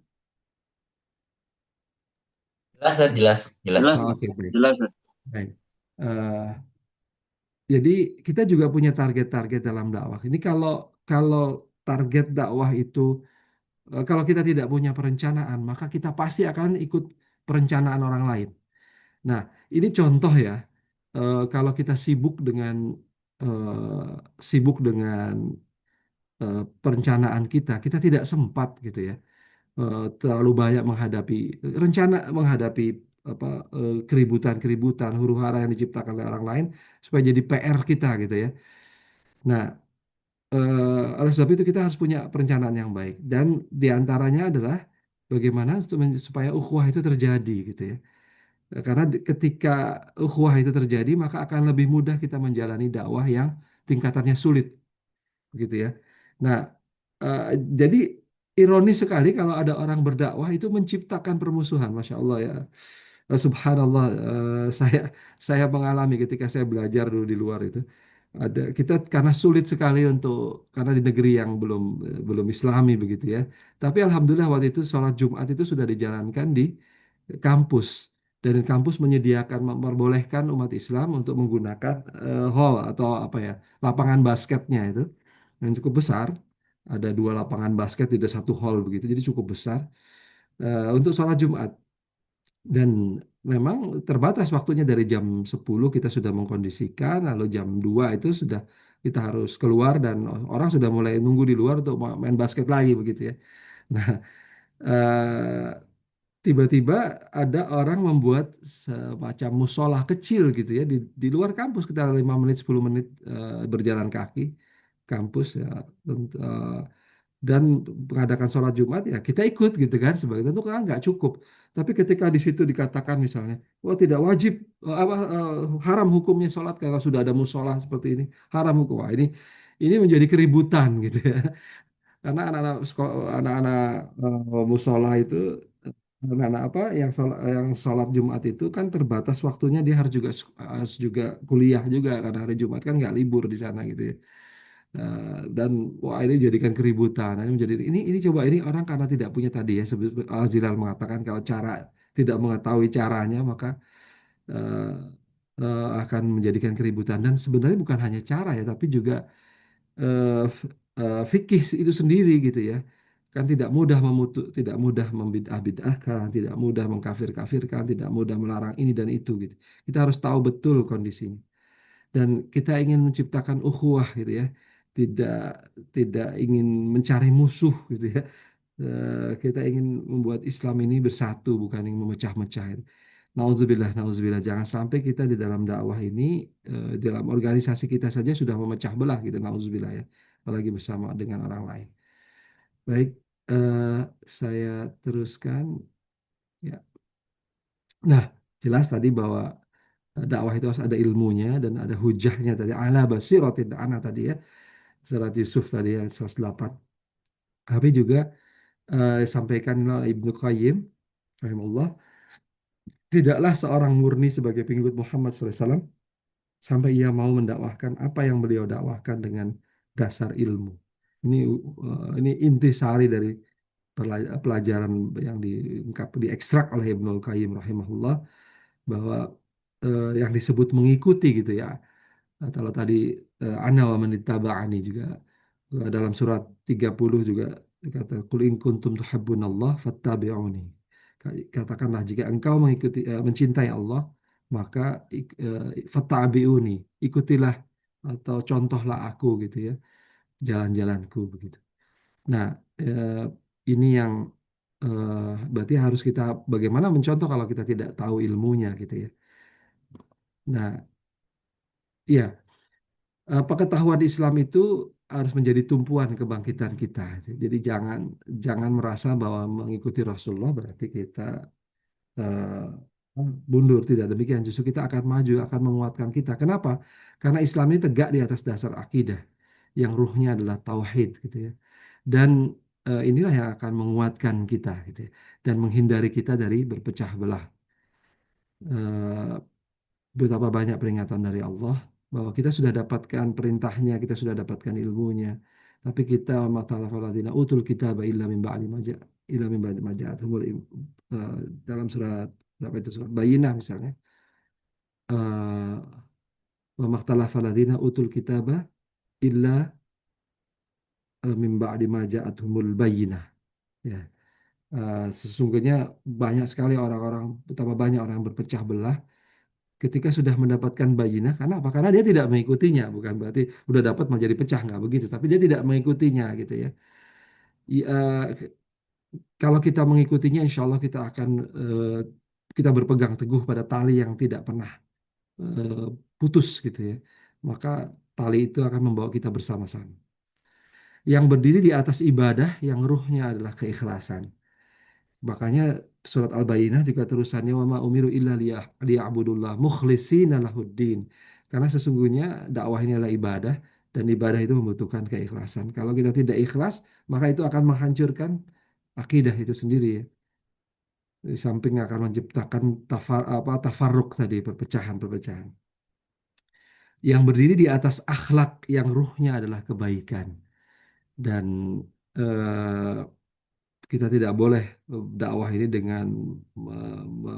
Speaker 2: Jelas, Sir, jelas, jelas.
Speaker 1: Jelas,
Speaker 3: Oh,
Speaker 1: Bang.
Speaker 3: oke, baik.
Speaker 1: Jelas.
Speaker 3: Baik. Eh, Jadi kita juga punya target-target dalam dakwah. Ini kalau kalau target dakwah itu kalau kita tidak punya perencanaan, maka kita pasti akan ikut perencanaan orang lain. Nah, ini contoh ya. Kalau kita sibuk dengan perencanaan kita tidak sempat gitu ya. Terlalu banyak menghadapi apa keributan-keributan, huru-hara yang diciptakan oleh orang lain supaya jadi PR kita gitu ya. Nah, oleh sebab itu kita harus punya perencanaan yang baik dan diantaranya adalah bagaimana supaya ukhuwah itu terjadi gitu ya. Karena ketika ukhuwah itu terjadi maka akan lebih mudah kita menjalani dakwah yang tingkatannya sulit gitu ya. Nah, eh, jadi ironis sekali kalau ada orang berdakwah itu menciptakan permusuhan, masya Allah ya. Subhanallah, saya mengalami ketika saya belajar dulu di luar itu. Kita karena sulit sekali karena di negeri yang belum Islami begitu ya. Tapi alhamdulillah waktu itu sholat Jumat itu sudah dijalankan kampus. Dan kampus menyediakan memperbolehkan umat Islam untuk menggunakan hall atau apa ya, lapangan basketnya itu yang cukup besar. Ada dua lapangan basket di satu hall begitu, jadi cukup besar untuk sholat Jumat. Dan memang terbatas waktunya dari jam 10 kita sudah mengkondisikan, lalu jam 2 itu sudah kita harus keluar dan orang sudah mulai nunggu di luar untuk main basket lagi begitu ya. Nah, eh, tiba-tiba ada orang membuat semacam musola kecil gitu ya di luar kampus, kita 5 menit 10 menit berjalan kaki kampus ya, dan mengadakan sholat Jumat ya kita ikut gitu kan, sebagai tentu kan nggak cukup. Tapi ketika di situ dikatakan misalnya, wah tidak wajib, haram hukumnya sholat kalau sudah ada musola seperti ini, haram hukum. Wah, ini menjadi keributan gitu ya. Karena anak-anak musola itu, anak-anak apa yang sholat Jumat itu kan terbatas waktunya, dia harus juga kuliah juga karena hari Jumat kan nggak libur di sana gitu ya. Dan wah, ini jadikan keributan. Ini menjadi ini coba, ini orang karena tidak punya tadi ya, Al-Zilal mengatakan kalau tidak mengetahui caranya maka eh, akan menjadikan keributan. Dan sebenarnya bukan hanya cara ya, tapi juga fikih itu sendiri gitu ya. Kan tidak mudah membid'ah-bid'ahkan, tidak mudah mengkafir-kafirkan, tidak mudah melarang ini dan itu gitu. Kita harus tahu betul kondisinya. Dan kita ingin menciptakan ukhuwah gitu ya. Tidak tidak ingin mencari musuh gitu ya. Kita ingin membuat Islam ini bersatu, bukan ingin memecah-mecah. Nauzubillah, nauzubillah. Jangan sampai kita di dalam dakwah ini, dalam organisasi kita saja sudah memecah belah gitu. Nauzubillah ya. Apalagi bersama dengan orang lain. Baik, eh, saya teruskan. Ya. Nah, jelas tadi bahwa dakwah itu harus ada ilmunya dan ada hujahnya tadi. Ala basiratin ana tadi ya. Surat Yusuf tadi ya 108. Tapi juga sampaikan oleh Ibnu Qayyim rahimahullah, tidaklah seorang murni sebagai pengikut Muhammad SAW sampai ia mau mendakwahkan apa yang beliau dakwahkan dengan dasar ilmu. Ini intisari dari pelajaran yang diekstrak oleh Ibnu Qayyim rahimahullah, bahwa yang disebut mengikuti gitu ya. Nah, kalau tadi ana wa man ittaba'ani juga dalam surat 30 juga dikata qul in kuntum tuhibbunallah fattabi'uni. Katakanlah jika engkau mencintai Allah, maka fattabi'uni, ikutilah atau contohlah aku gitu ya, jalan-jalanku begitu. Nah, ini yang berarti harus kita bagaimana mencontoh kalau kita tidak tahu ilmunya gitu ya. Nah, iya, pengetahuan Islam itu harus menjadi tumpuan kebangkitan kita. Jadi jangan merasa bahwa mengikuti Rasulullah berarti kita mundur. Tidak demikian. Justru kita akan maju, akan menguatkan kita. Kenapa? Karena Islam ini tegak di atas dasar akidah yang ruhnya adalah tauhid, gitu ya. Dan inilah yang akan menguatkan kita, gitu ya, dan menghindari kita dari berpecah belah. Eh, Betapa banyak peringatan dari Allah bahwa kita sudah dapatkan perintahnya, kita sudah dapatkan ilmunya, tapi kita matalah faladina utul kitab illa min ba'di maja illa min ba'di maja'atuhumul dalam surat berapa itu, surat Bayyinah misalnya, wa maktalah faladina utul kitab illa min ba'di maja'atuhumul bayyinah, ya. Sesungguhnya banyak sekali orang-orang, betapa banyak orang yang berpecah belah ketika sudah mendapatkan bayinah. Karena apa? Karena dia tidak mengikutinya. Bukan berarti udah dapat mau jadi pecah, nggak begitu. Tapi dia tidak mengikutinya gitu ya. Kalau kita mengikutinya, insya Allah kita akan kita berpegang teguh pada tali yang tidak pernah eh, putus gitu ya. Maka tali itu akan membawa kita bersama-sama. Yang berdiri di atas ibadah yang ruhnya adalah keikhlasan. Makanya surat Al-Baqarah juga terusannya wa ma umiru illa liya'budullah mukhlishina lahuddin. Karena sesungguhnya dakwah ini adalah ibadah dan ibadah itu membutuhkan keikhlasan. Kalau kita tidak ikhlas, maka itu akan menghancurkan akidah itu sendiri ya. Di samping akan menciptakan tafarruk tadi, perpecahan-perpecahan. Yang berdiri di atas akhlak yang ruhnya adalah kebaikan. Dan eh, kita tidak boleh dakwah ini dengan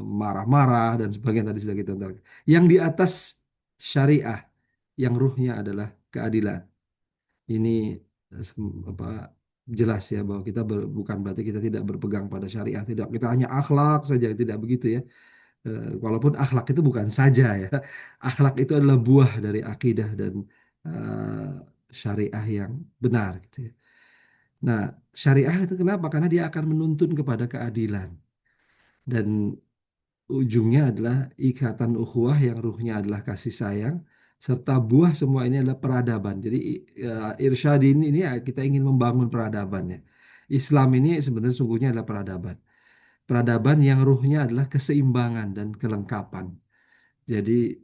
Speaker 3: marah-marah dan sebagainya tadi sudah kita terangkan. Yang di atas syariah, yang ruhnya adalah keadilan. Ini apa jelas ya bahwa kita bukan berarti kita tidak berpegang pada syariah, tidak kita hanya akhlak saja, tidak begitu ya. Walaupun akhlak itu bukan saja ya, akhlak itu adalah buah dari akidah dan syariah yang benar gitu ya. Nah, syariah itu kenapa? Karena dia akan menuntun kepada keadilan dan ujungnya adalah ikatan ukhuwah yang ruhnya adalah kasih sayang serta buah semua ini adalah peradaban. Jadi irsyad ini ya, kita ingin membangun peradaban ya. Islam ini sebenarnya sungguhnya adalah peradaban. Peradaban yang ruhnya adalah keseimbangan dan kelengkapan. Jadi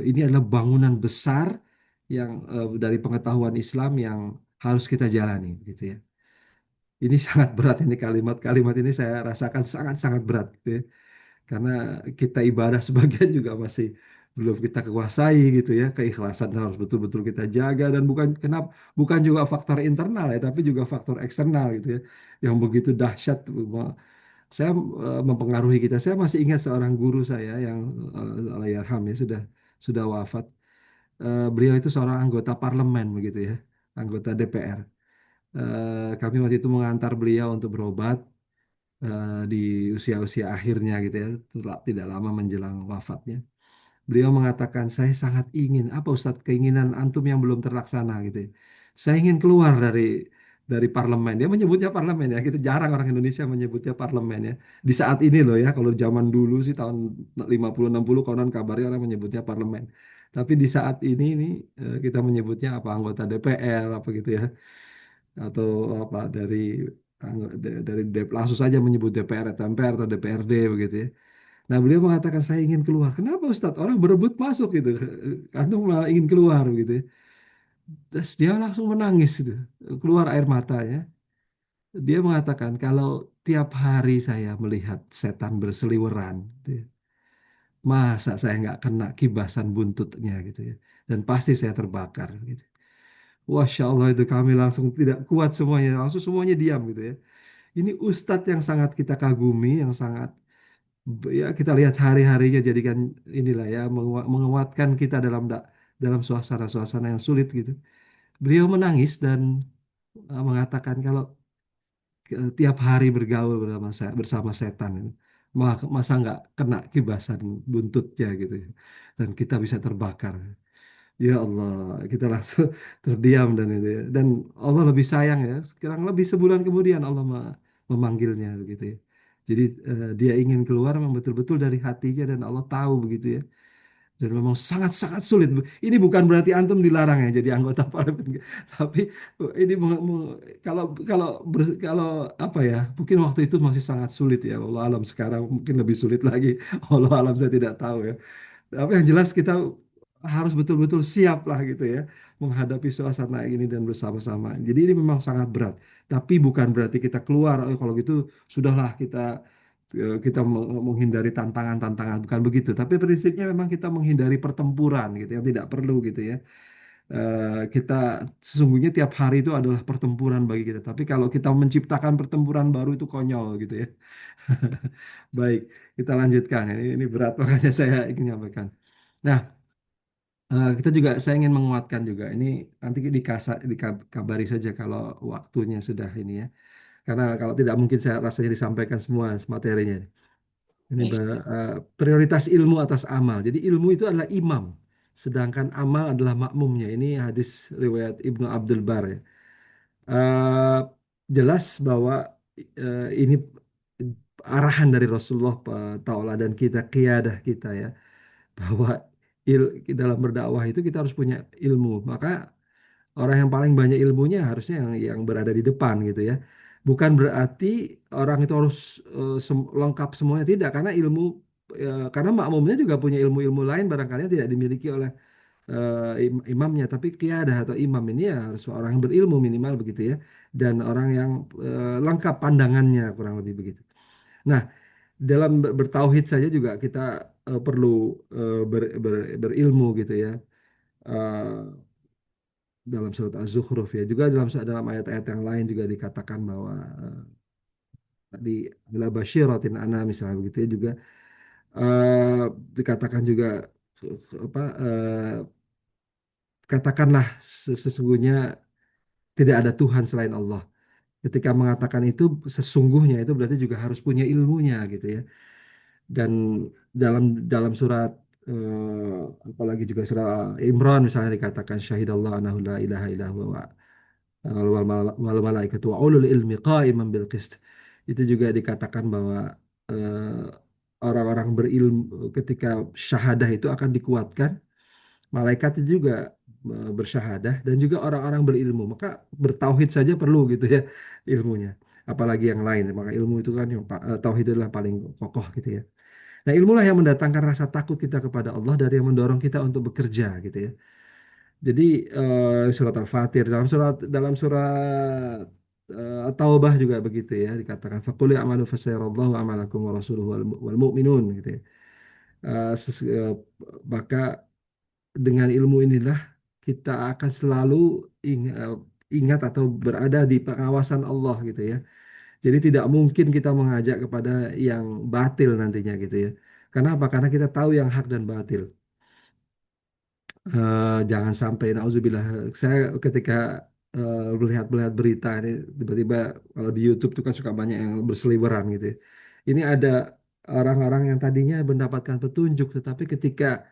Speaker 3: ini adalah bangunan besar yang dari pengetahuan Islam yang harus kita jalani gitu ya. Ini sangat berat ini kalimat-kalimat ini saya rasakan sangat-sangat berat gitu ya. Karena kita ibadah sebagian juga masih belum kita kuasai gitu ya. Keikhlasan harus betul-betul kita jaga dan bukan juga faktor internal ya, tapi juga faktor eksternal gitu ya. Yang begitu dahsyat saya mempengaruhi kita. Saya masih ingat seorang guru saya yang Allahyarham ya sudah wafat. Beliau itu seorang anggota parlemen begitu ya, anggota DPR. Kami waktu itu mengantar beliau untuk berobat di usia-usia akhirnya gitu ya, tidak lama menjelang wafatnya. Beliau mengatakan, saya sangat ingin, apa Ustadz, keinginan antum yang belum terlaksana gitu ya. Saya ingin keluar dari parlemen. Dia menyebutnya parlemen ya. Kita jarang orang Indonesia menyebutnya parlemen ya. Di saat ini loh ya, kalau zaman dulu sih tahun 50-60 konon kabarnya orang menyebutnya parlemen. Tapi di saat ini kita menyebutnya apa anggota DPR apa gitu ya. Atau apa langsung saja menyebut DPR atau MPR atau DPRD begitu ya. Nah, beliau mengatakan saya ingin keluar. Kenapa Ustadz? Orang berebut masuk gitu. Antum malah ingin keluar gitu ya. Terus dia langsung menangis gitu. Keluar air matanya. Dia mengatakan kalau tiap hari saya melihat setan berseliweran, gitu ya, masa saya nggak kena kibasan buntutnya gitu ya. Dan pasti saya terbakar gitu. Masya Allah itu kami langsung tidak kuat semuanya. Langsung semuanya diam gitu ya. Ini ustadz yang sangat kita kagumi, yang sangat ya kita lihat hari-harinya jadikan inilah ya menguatkan kita dalam suasana-suasana yang sulit gitu. Beliau menangis dan mengatakan kalau tiap hari bergaul bersama setan itu, masa nggak kena kibasan buntutnya gitu ya. Dan kita bisa terbakar. Ya Allah, kita langsung terdiam dan itu ya. Dan Allah lebih sayang ya. Sekarang lebih sebulan kemudian Allah memanggilnya begitu ya. Jadi dia ingin keluar memang betul-betul dari hatinya dan Allah tahu begitu ya. Dan memang sangat-sangat sulit. Ini bukan berarti antum dilarang ya jadi anggota parlemen. Tapi ini kalau kalau apa ya? Mungkin waktu itu masih sangat sulit ya. Allah alam sekarang mungkin lebih sulit lagi. Allah alam saya tidak tahu ya. Tapi yang jelas kita harus betul-betul siap lah gitu ya menghadapi suasana ini dan bersama-sama. Jadi ini memang sangat berat. Tapi bukan berarti kita keluar. Oh, kalau gitu sudahlah kita menghindari tantangan-tantangan. Bukan begitu. Tapi prinsipnya memang kita menghindari pertempuran gitu yang tidak perlu gitu ya. Kita sesungguhnya tiap hari itu adalah pertempuran bagi kita. Tapi kalau kita menciptakan pertempuran baru itu konyol gitu ya. Baik, kita lanjutkan. Ini berat makanya saya ingin menyampaikan. Nah, kita juga saya ingin menguatkan juga ini nanti dikabari saja kalau waktunya sudah ini ya. Karena kalau tidak mungkin saya rasanya disampaikan semua materinya. Ini prioritas ilmu atas amal. Jadi ilmu itu adalah imam, sedangkan amal adalah makmumnya. Ini hadis riwayat Ibnu Abdul Bar ya. Eh, jelas bahwa ini arahan dari Rasulullah tauladan kita, qiyadah kita ya bahwa dalam berdakwah itu kita harus punya ilmu. Maka orang yang paling banyak ilmunya harusnya yang berada di depan gitu ya. Bukan berarti orang itu harus lengkap semuanya tidak karena karena makmumnya juga punya ilmu-ilmu lain barangkali yang tidak dimiliki oleh imamnya. Tapi qiyadah atau imam ini ya harus orang yang berilmu minimal begitu ya dan orang yang lengkap pandangannya kurang lebih begitu. Nah, dalam bertauhid saja juga kita perlu berilmu gitu ya. Eh, dalam surat Az-Zukhruf ya juga dalam ayat-ayat yang lain juga dikatakan bahwa di ala basyiratin ana misalnya begitu ya juga eh, dikatakan juga apa katakanlah sesungguhnya tidak ada Tuhan selain Allah. Ketika mengatakan itu sesungguhnya itu berarti juga harus punya ilmunya gitu ya. Dan dalam dalam surat apalagi juga surat Imran misalnya dikatakan syahidallah anahu la ilaha illahu wa wal malaikatu wa ulul ilmi qa'iman bil qist. Itu juga dikatakan bahwa orang-orang berilmu ketika syahadah itu akan dikuatkan, malaikat itu juga bersyahadah dan juga orang-orang berilmu. Maka bertauhid saja perlu gitu ya ilmunya. Apalagi yang lain. Maka ilmu itu kan yang tauhid adalah paling kokoh gitu ya. Nah, ilmulah yang mendatangkan rasa takut kita kepada Allah dari yang mendorong kita untuk bekerja gitu ya. Jadi surat Al-Fatir dalam surat At-Taubah juga begitu ya dikatakan faqul ya'malu fasayarallahu amalakum wa rasuluhu wal mu'minun gitu ya. Maka dengan ilmu inilah kita akan selalu ingat atau berada di pengawasan Allah gitu ya. Jadi tidak mungkin kita mengajak kepada yang batil nantinya gitu ya. Karena apa? Karena kita tahu yang hak dan batil. Jangan sampai nauzubillah saya ketika melihat berita ini tiba-tiba kalau di YouTube tuh kan suka banyak yang berseliweran gitu ya. Ini ada orang-orang yang tadinya mendapatkan petunjuk tetapi ketika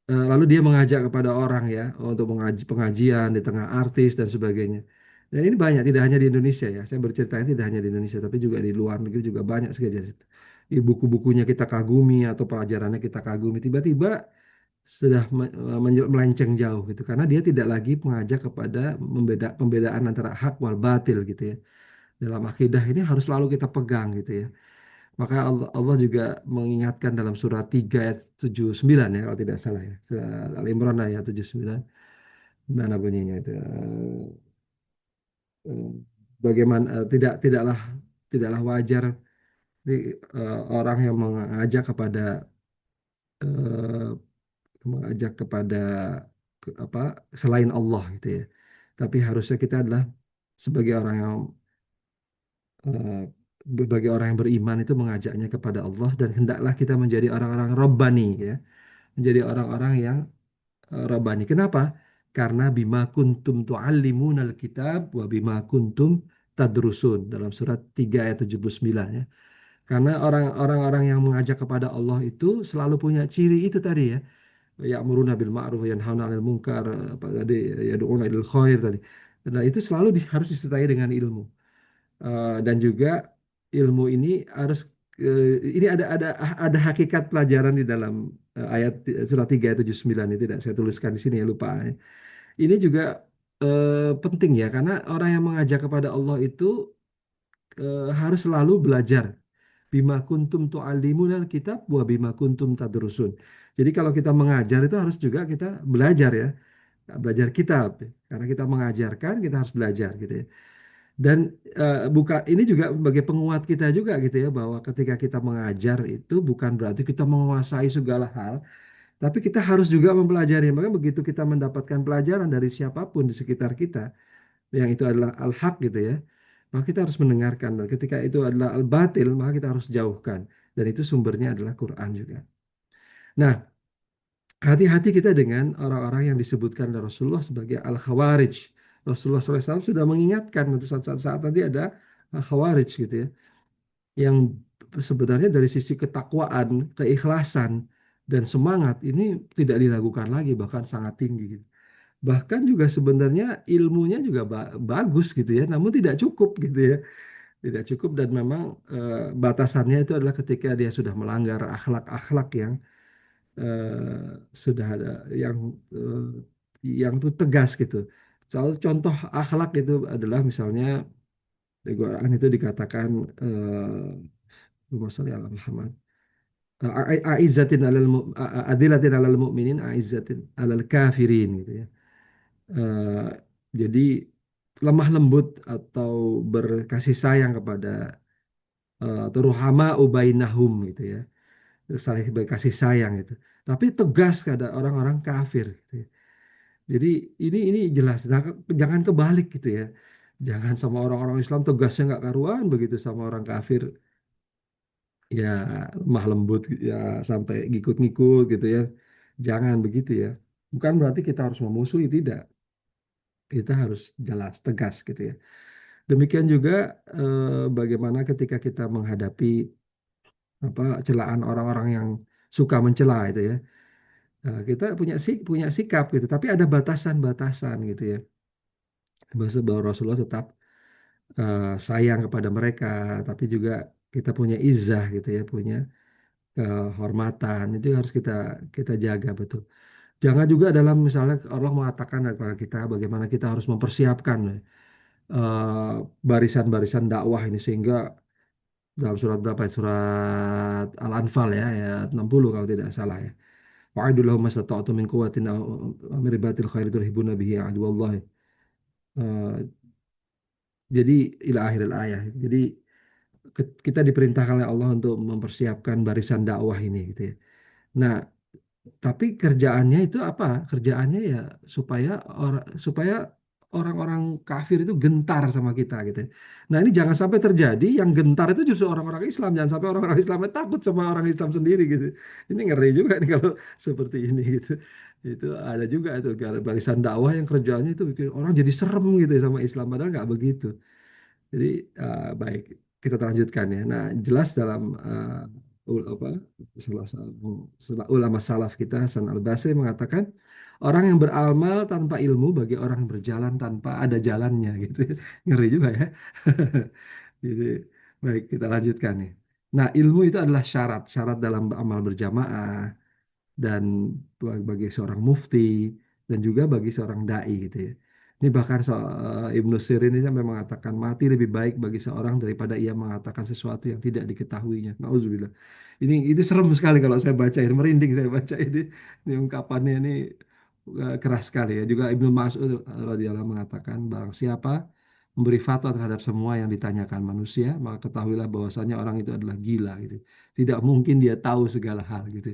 Speaker 3: lalu dia mengajak kepada orang ya untuk pengajian di tengah artis dan sebagainya. Dan ini banyak tidak hanya di Indonesia ya. Saya bercerita ini tidak hanya di Indonesia tapi juga di luar negeri juga banyak sekali. Buku-bukunya kita kagumi atau pelajarannya kita kagumi tiba-tiba sudah melenceng jauh gitu karena dia tidak lagi mengajak kepada pembedaan antara hak wal batil gitu ya. Dalam akidah ini harus selalu kita pegang gitu ya. Maka Allah juga mengingatkan dalam surah 3 ayat 79 ya kalau tidak salah ya. Surah Al-Imran ayat 79. Mana bunyinya itu? Eh, Bagaimana tidaklah wajar orang yang eh, mengajak kepada apa selain Allah gitu ya. Tapi harusnya kita adalah sebagai orang yang eh, bagi orang yang beriman itu mengajaknya kepada Allah dan hendaklah kita menjadi orang-orang Rabbani ya, menjadi orang-orang yang Rabbani. Kenapa? Karena bima kuntum tuallimunal kitab wa bima kuntum tadrusun dalam surat 3 ayat 79 ya. Karena orang-orang yang mengajak kepada Allah itu selalu punya ciri itu tadi ya. Ya'muruna bil ma'ruf wa yanhauna 'anil munkar apa tadi yad'una ilal khair tadi. Nah, itu selalu harus disertai dengan ilmu. Dan juga ilmu ini harus ini ada hakikat pelajaran di dalam ayat surat 3 ayat 79 itu tidak saya tuliskan di sini ya lupa. Ini juga penting ya karena orang yang mengajak kepada Allah itu harus selalu belajar. Bima kuntum tu'allimunal kitab wa bima kuntum tadrusun. Jadi kalau kita mengajar itu harus juga kita belajar ya. Belajar kitab. Karena kita mengajarkan, kita harus belajar gitu ya. Dan ini juga sebagai penguat kita juga gitu ya bahwa ketika kita mengajar itu bukan berarti kita menguasai segala hal, tapi kita harus juga mempelajari. Maka begitu kita mendapatkan pelajaran dari siapapun di sekitar kita, yang itu adalah al-haq gitu ya, maka kita harus mendengarkan. Dan ketika itu adalah al-batil, maka kita harus jauhkan. Dan itu sumbernya adalah Quran juga. Nah, hati-hati kita dengan orang-orang yang disebutkan oleh Rasulullah sebagai al-khawarij. Rasulullah SAW sudah mengingatkan untuk saat-saat tadi ada khawarij gitu ya, yang sebenarnya dari sisi ketakwaan, keikhlasan, dan semangat ini tidak diragukan lagi, bahkan sangat tinggi gitu. Bahkan juga sebenarnya ilmunya juga bagus gitu ya, namun tidak cukup gitu ya. Tidak cukup dan memang batasannya itu adalah ketika dia sudah melanggar akhlak-akhlak yang sudah ada yang tuh tegas gitu. Contoh akhlak itu adalah misalnya di Quran itu dikatakan Allahumma sholli ala Muhammad. Aizzatin adillatin alal mu'minin aizzatin alal kafirin gitu ya. Eh, jadi lemah lembut atau berkasih sayang kepada atau ruhama ubainahum gitu ya. Saling berkasih sayang gitu. Tapi tegas kepada orang-orang kafir gitu ya. Jadi ini jelas. Nah, jangan kebalik gitu ya. Jangan sama orang-orang Islam tegasnya nggak karuan, begitu sama orang kafir ya lemah lembut ya sampai ngikut-ngikut gitu ya. Jangan begitu ya. Bukan berarti kita harus memusuhi, tidak. Kita harus jelas, tegas gitu ya. Demikian juga bagaimana ketika kita menghadapi apa celaan orang-orang yang suka mencela itu ya. Kita punya sikap gitu, tapi ada batasan-batasan gitu ya. Bahwa Rasulullah tetap sayang kepada mereka, tapi juga kita punya izah gitu ya, punya kehormatan itu harus kita kita jaga betul. Jangan juga dalam misalnya Allah mengatakan kepada kita bagaimana kita harus mempersiapkan eh, barisan-barisan dakwah ini sehingga dalam surat berapa ya? Surat Al-Anfal ya, ayat 60 kalau tidak salah ya. Wa'idul lahum mastata'tu min quwwatin aw min ribatil khairi turhibuna bihi aduwallahi. Eh, jadi ila akhiril ayah. Jadi kita diperintahkan oleh Allah untuk mempersiapkan barisan dakwah ini gitu ya. Nah, tapi kerjaannya itu apa? Kerjaannya ya supaya supaya orang-orang kafir itu gentar sama kita gitu. Nah, ini jangan sampai terjadi yang gentar itu justru orang-orang Islam. Jangan sampai orang-orang Islam takut sama orang Islam sendiri gitu. Ini ngeri juga nih kalau seperti ini gitu. Itu ada juga itu barisan dakwah yang kerjaannya itu bikin orang jadi serem gitu ya sama Islam padahal nggak begitu. Jadi baik kita lanjutkan ya. Nah jelas dalam apa salah ulama salaf kita Hasan Al-Basri mengatakan orang yang beramal tanpa ilmu bagi orang yang berjalan tanpa ada jalannya gitu. Ngeri juga ya. Jadi baik kita lanjutkan nih. Nah ilmu itu adalah syarat dalam amal berjamaah dan bagi seorang mufti dan juga bagi seorang dai gitu ya. Ini bahkan Ibnu Sirin ini sampai mengatakan mati lebih baik bagi seorang daripada ia mengatakan sesuatu yang tidak diketahuinya. Nauzubillah. Ini serem sekali kalau saya baca ini, merinding saya baca ini ungkapannya ini keras sekali ya. Juga Ibnu Mas'ud radhiyallahu mengatakan barang siapa memberi fatwa terhadap semua yang ditanyakan manusia, maka ketahuilah bahwasanya orang itu adalah gila gitu. Tidak mungkin dia tahu segala hal gitu.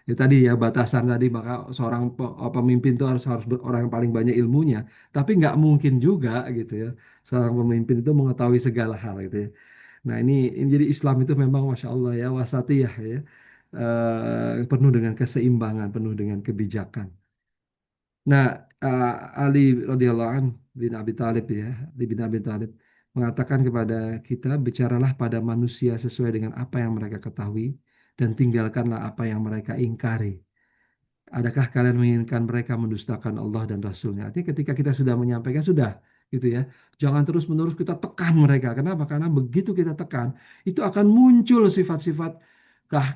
Speaker 3: Ya tadi ya batasan tadi maka seorang pemimpin itu harus harus orang yang paling banyak ilmunya, tapi nggak mungkin juga gitu ya seorang pemimpin itu mengetahui segala hal gitu ya. Nah ini jadi Islam itu memang masya Allah ya wasatiyah ya. Penuh dengan keseimbangan, penuh dengan kebijakan. Nah, Ali radhiyallahu an bin Abi Thalib ya, Ali bin Abi Thalib mengatakan kepada kita, bicaralah pada manusia sesuai dengan apa yang mereka ketahui dan tinggalkanlah apa yang mereka ingkari. Adakah kalian menginginkan mereka mendustakan Allah dan Rasulnya? Artinya ketika kita sudah menyampaikan, sudah gitu ya. Jangan terus-menerus kita tekan mereka. Kenapa? Karena begitu kita tekan, itu akan muncul sifat-sifat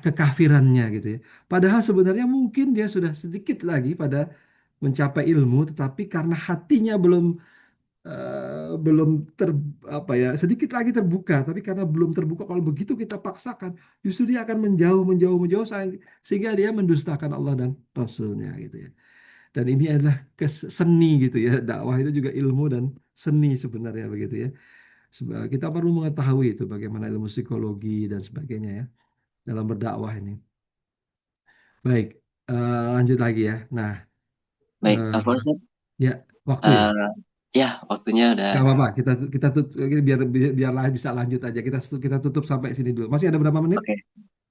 Speaker 3: kekafirannya gitu ya. Padahal sebenarnya mungkin dia sudah sedikit lagi pada mencapai ilmu, tetapi karena hatinya belum ter apa ya sedikit lagi terbuka, tapi karena belum terbuka, kalau begitu kita paksakan, justru dia akan menjauh, menjauh, menjauh sehingga dia mendustakan Allah dan Rasulnya gitu ya. Dan ini adalah seni gitu ya, dakwah itu juga ilmu dan seni sebenarnya begitu ya. Kita perlu mengetahui itu bagaimana ilmu psikologi dan sebagainya ya dalam berdakwah ini. Baik, lanjut lagi ya. Nah,
Speaker 1: Baik,
Speaker 3: eh,
Speaker 1: apa Ustaz?
Speaker 3: ya waktu ya.
Speaker 1: Eh, ya, waktunya udah.
Speaker 3: Gak apa-apa, kita biar biar bisa lanjut aja. Kita tutup sampai sini dulu. Masih ada berapa menit?
Speaker 1: Oke.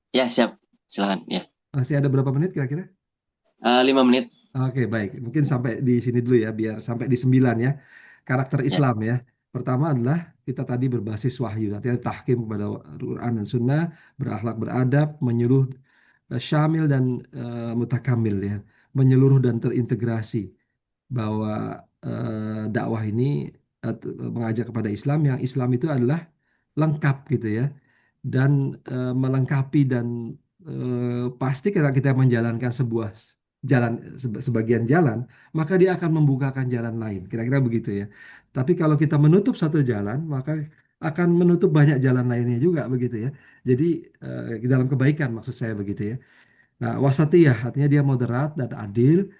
Speaker 1: Ya, siap. Silakan. Ya.
Speaker 3: Masih ada berapa menit kira-kira?
Speaker 1: 5 menit.
Speaker 3: Oke, baik. Mungkin sampai di sini dulu ya, biar sampai di 9 ya. Karakter
Speaker 1: Ya.
Speaker 3: Islam ya. Pertama adalah kita tadi berbasis wahyu, artinya tahkim kepada Quran dan Sunnah, berakhlak beradab, menyuruh syamil dan mutakamil ya, menyeluruh dan terintegrasi bahwa dakwah ini mengajak kepada Islam yang Islam itu adalah lengkap gitu ya dan melengkapi dan pasti ketika kita menjalankan sebuah jalan sebagian jalan maka dia akan membukakan jalan lain kira-kira begitu ya. Tapi kalau kita menutup satu jalan maka akan menutup banyak jalan lainnya juga begitu ya. Jadi dalam kebaikan maksud saya begitu ya. Nah, wasatiyah artinya dia moderat dan adil.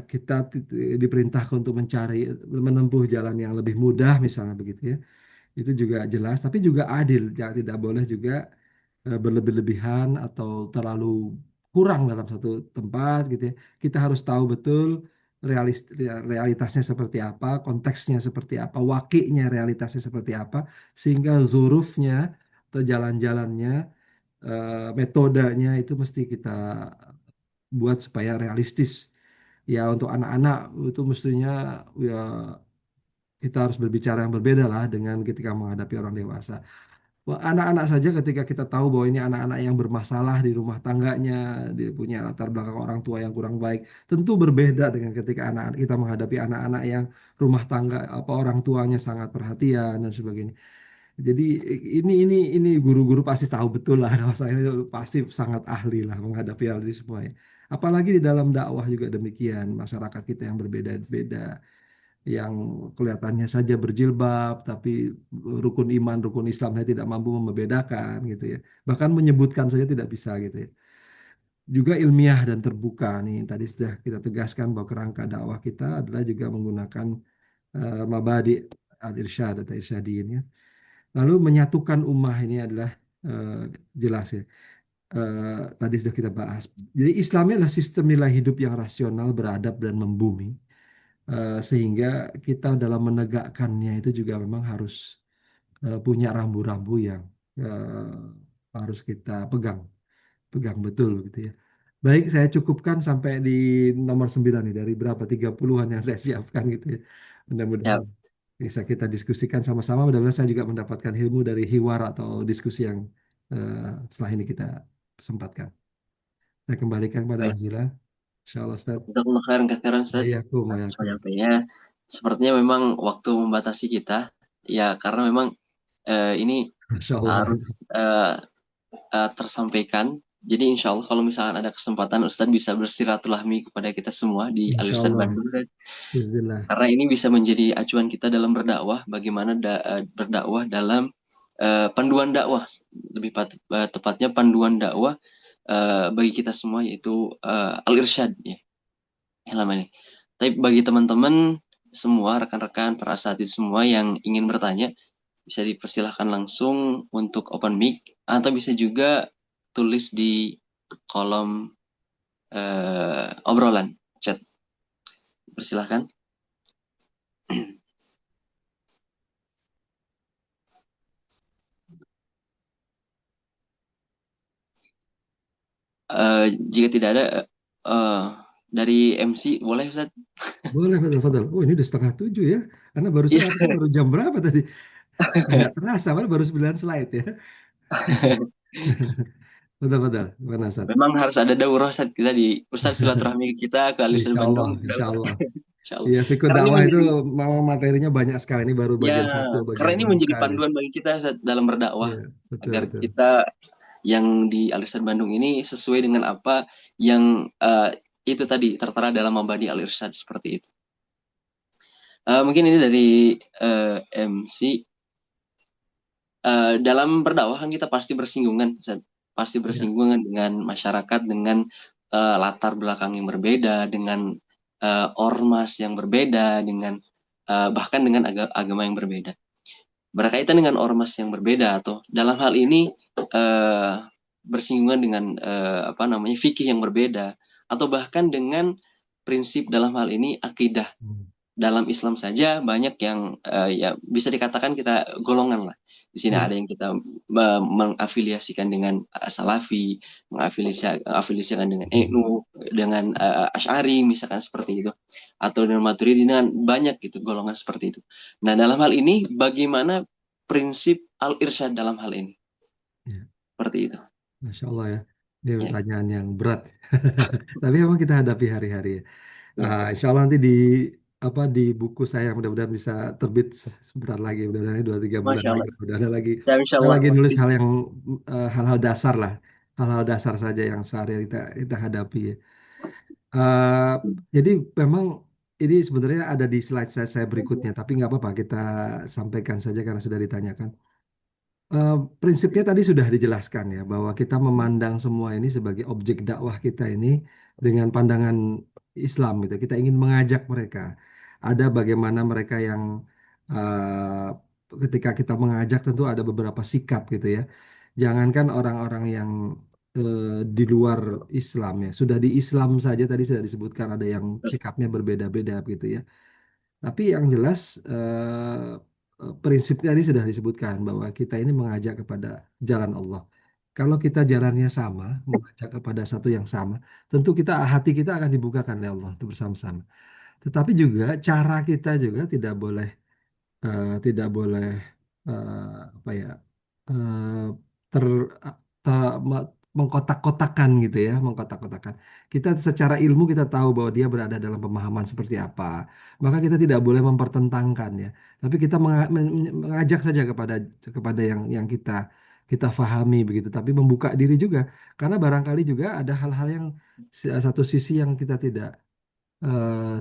Speaker 3: Kita diperintahkan untuk mencari menempuh jalan yang lebih mudah misalnya begitu ya. Itu juga jelas tapi juga adil. Jangan tidak boleh juga berlebih-lebihan atau terlalu kurang dalam satu tempat gitu ya. Kita harus tahu betul realitasnya seperti apa, konteksnya seperti apa, wakiknya realitasnya seperti apa, sehingga zurufnya atau jalan-jalannya, metodenya itu mesti kita buat supaya realistis. Ya untuk anak-anak itu mestinya ya kita harus berbicara yang berbeda lah dengan ketika menghadapi orang dewasa. Wah, anak-anak saja ketika kita tahu bahwa ini anak-anak yang bermasalah di rumah tangganya, dia punya latar belakang orang tua yang kurang baik, tentu berbeda dengan ketika anak-anak kita menghadapi anak-anak yang rumah tangga apa orang tuanya sangat perhatian dan sebagainya. Jadi ini guru-guru pasti tahu betul lah kalau saya itu pasti sangat ahli lah menghadapi hal ini semua ya. Apalagi di dalam dakwah juga demikian, masyarakat kita yang berbeda-beda, yang kelihatannya saja berjilbab, tapi rukun iman, rukun Islamnya tidak mampu membedakan gitu ya. Bahkan menyebutkan saja tidak bisa gitu ya. Juga ilmiah dan terbuka nih. Tadi sudah kita tegaskan bahwa kerangka dakwah kita adalah juga menggunakan mabadi al-irsyad atau irsyadiyin ya. Lalu menyatukan ummah ini adalah eh, jelas ya. Tadi sudah kita bahas. Jadi Islamnya adalah sistem nilai hidup yang rasional, beradab dan membumi. Sehingga kita dalam menegakkannya itu juga memang harus punya rambu-rambu yang harus kita pegang, pegang betul gitu ya. Baik, saya cukupkan sampai di nomor 9 nih dari berapa 30-an yang saya siapkan gitu ya. Mudah-mudahan
Speaker 1: Ya,
Speaker 3: bisa kita diskusikan sama-sama. Mudah-mudahan saya juga mendapatkan ilmu dari hiwar atau diskusi yang setelah ini kita sempatkan. Saya kembalikan kepada
Speaker 1: baik.
Speaker 3: Azila. Insya Allah Ustaz.
Speaker 1: Jazakumullah khairan katsiran Ustaz
Speaker 3: Ayakum,
Speaker 1: atas
Speaker 3: ayakum.
Speaker 1: penyampaiannya. Sepertinya memang waktu membatasi kita, ya karena memang ini
Speaker 3: Masya Allah.
Speaker 1: harus eh, tersampaikan. Jadi insya Allah kalau misalkan ada kesempatan Ustadz bisa bersilaturahmi kepada kita semua di
Speaker 3: Insya
Speaker 1: Al-Irsyad
Speaker 3: Allah.
Speaker 1: Bandung, Ustadz.
Speaker 3: Bismillah.
Speaker 1: Karena ini bisa menjadi acuan kita dalam berdakwah, bagaimana berdakwah dalam panduan dakwah, lebih tepatnya panduan dakwah bagi kita semua yaitu Al-Irsyad ya, dalam ini. Tapi bagi teman-teman semua, rekan-rekan, para asatidz semua yang ingin bertanya, bisa dipersilahkan langsung untuk open mic atau bisa juga tulis di kolom obrolan chat. Persilahkan. Jika tidak ada eh, dari MC boleh Ustaz?
Speaker 3: Boleh, Fadal, Fadal. Oh, ini udah setengah 7 ya. Karena barusan
Speaker 1: Iya.
Speaker 3: katanya baru jam berapa tadi? Nggak terasa, padahal baru 9 slide ya. Fadal, Fadal. Mana, Ustaz?
Speaker 1: Memang harus ada daurah Ustaz, kita di Ustaz silaturahmi kita ke Alisan
Speaker 3: Insya Allah,
Speaker 1: Bandung
Speaker 3: Insya
Speaker 1: daurah.
Speaker 3: Allah.
Speaker 1: Insya Allah.
Speaker 3: Iya, fikih
Speaker 1: Karena ini
Speaker 3: dakwah itu
Speaker 1: menjadi
Speaker 3: memang materinya banyak sekali. Ini baru
Speaker 1: ya
Speaker 3: bagian satu,
Speaker 1: karena
Speaker 3: bagian
Speaker 1: ini menjadi
Speaker 3: pembuka aja.
Speaker 1: panduan bagi kita Ustaz, dalam berdakwah
Speaker 3: Iya, betul,
Speaker 1: agar
Speaker 3: betul.
Speaker 1: kita yang di Alisan Bandung ini sesuai dengan apa yang itu tadi tertera dalam Mabadi Al-Irsyad seperti itu. Mungkin ini dari MC. Dalam berdakwah kan kita pasti bersinggungan, Ustaz. Pasti
Speaker 3: Iya.
Speaker 1: bersinggungan dengan masyarakat, dengan latar belakang yang berbeda, dengan ormas yang berbeda, dengan bahkan dengan agama yang berbeda. Berkaitan dengan ormas yang berbeda atau dalam hal ini eh, bersinggungan dengan apa namanya fikih yang berbeda atau bahkan dengan prinsip dalam hal ini akidah
Speaker 3: Hmm.
Speaker 1: dalam Islam saja banyak yang ya bisa dikatakan kita golongan lah. Di sini
Speaker 3: Iya.
Speaker 1: ada yang kita mengafiliasikan dengan Salafi, mengafiliasikan dengan
Speaker 3: Hmm.
Speaker 1: NU, dengan Asy'ari misalkan seperti itu. Atau dengan Maturidi dengan banyak gitu golongan seperti itu. Nah, dalam hal ini bagaimana prinsip al-irsyad dalam hal ini?
Speaker 3: Iya.
Speaker 1: Seperti itu.
Speaker 3: Masya Allah ya. Ini
Speaker 1: Ya,
Speaker 3: pertanyaan yang berat. Tapi memang kita hadapi hari-hari ya.
Speaker 1: ya.
Speaker 3: Insya Allah nanti di apa di buku saya mudah-mudahan bisa terbit sebentar lagi, mudah-mudahan 2-3 bulan
Speaker 1: Masya
Speaker 3: lagi,
Speaker 1: Allah.
Speaker 3: mudah-mudahan lagi.
Speaker 1: Ya, insya
Speaker 3: Saya
Speaker 1: Allah.
Speaker 3: lagi nulis hal yang hal-hal dasar lah, hal-hal dasar saja yang sehari-hari kita hadapi ya. Eh, jadi memang ini sebenarnya ada di slide saya berikutnya, tapi nggak apa-apa kita sampaikan saja karena sudah ditanyakan. Eh, Prinsipnya tadi sudah dijelaskan ya bahwa kita memandang semua ini sebagai objek dakwah kita ini dengan pandangan Islam gitu. Kita ingin mengajak mereka. Ada bagaimana mereka yang ketika kita mengajak tentu ada beberapa sikap gitu ya. Jangankan orang-orang yang di luar Islam ya. Sudah di Islam saja tadi sudah disebutkan ada yang sikapnya berbeda-beda gitu ya. Tapi yang jelas prinsipnya tadi sudah disebutkan bahwa kita ini mengajak kepada jalan Allah. Kalau kita jalannya sama, mengajak kepada satu yang sama, tentu hati kita akan dibukakan oleh Allah untuk bersama-sama. Tetapi juga cara kita juga tidak boleh apa ya eh, ter mengkotak-kotakan gitu ya, mengkotak-kotakan. Kita secara ilmu kita tahu bahwa dia berada dalam pemahaman seperti apa, maka kita tidak boleh mempertentangkan ya, tapi kita mengajak saja kepada kepada yang kita kita fahami begitu, tapi membuka diri juga, karena barangkali juga ada hal-hal yang satu sisi yang kita tidak eh,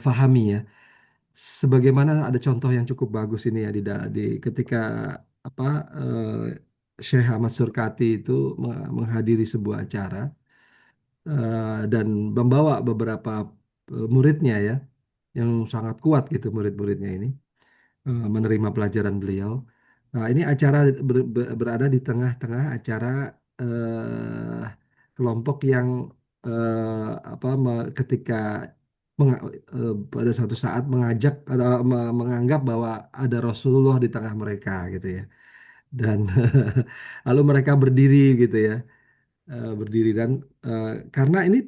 Speaker 3: fahami ya. Sebagaimana ada contoh yang cukup bagus ini ya di ketika apa Syekh Ahmad Surkati itu menghadiri sebuah acara dan membawa beberapa muridnya ya yang sangat kuat gitu murid-muridnya ini menerima pelajaran beliau. Nah, ini acara berada di tengah-tengah acara eh, kelompok yang ketika pada suatu saat mengajak atau menganggap bahwa ada Rasulullah di tengah mereka gitu ya. Dan lalu mereka berdiri gitu ya, berdiri dan karena ini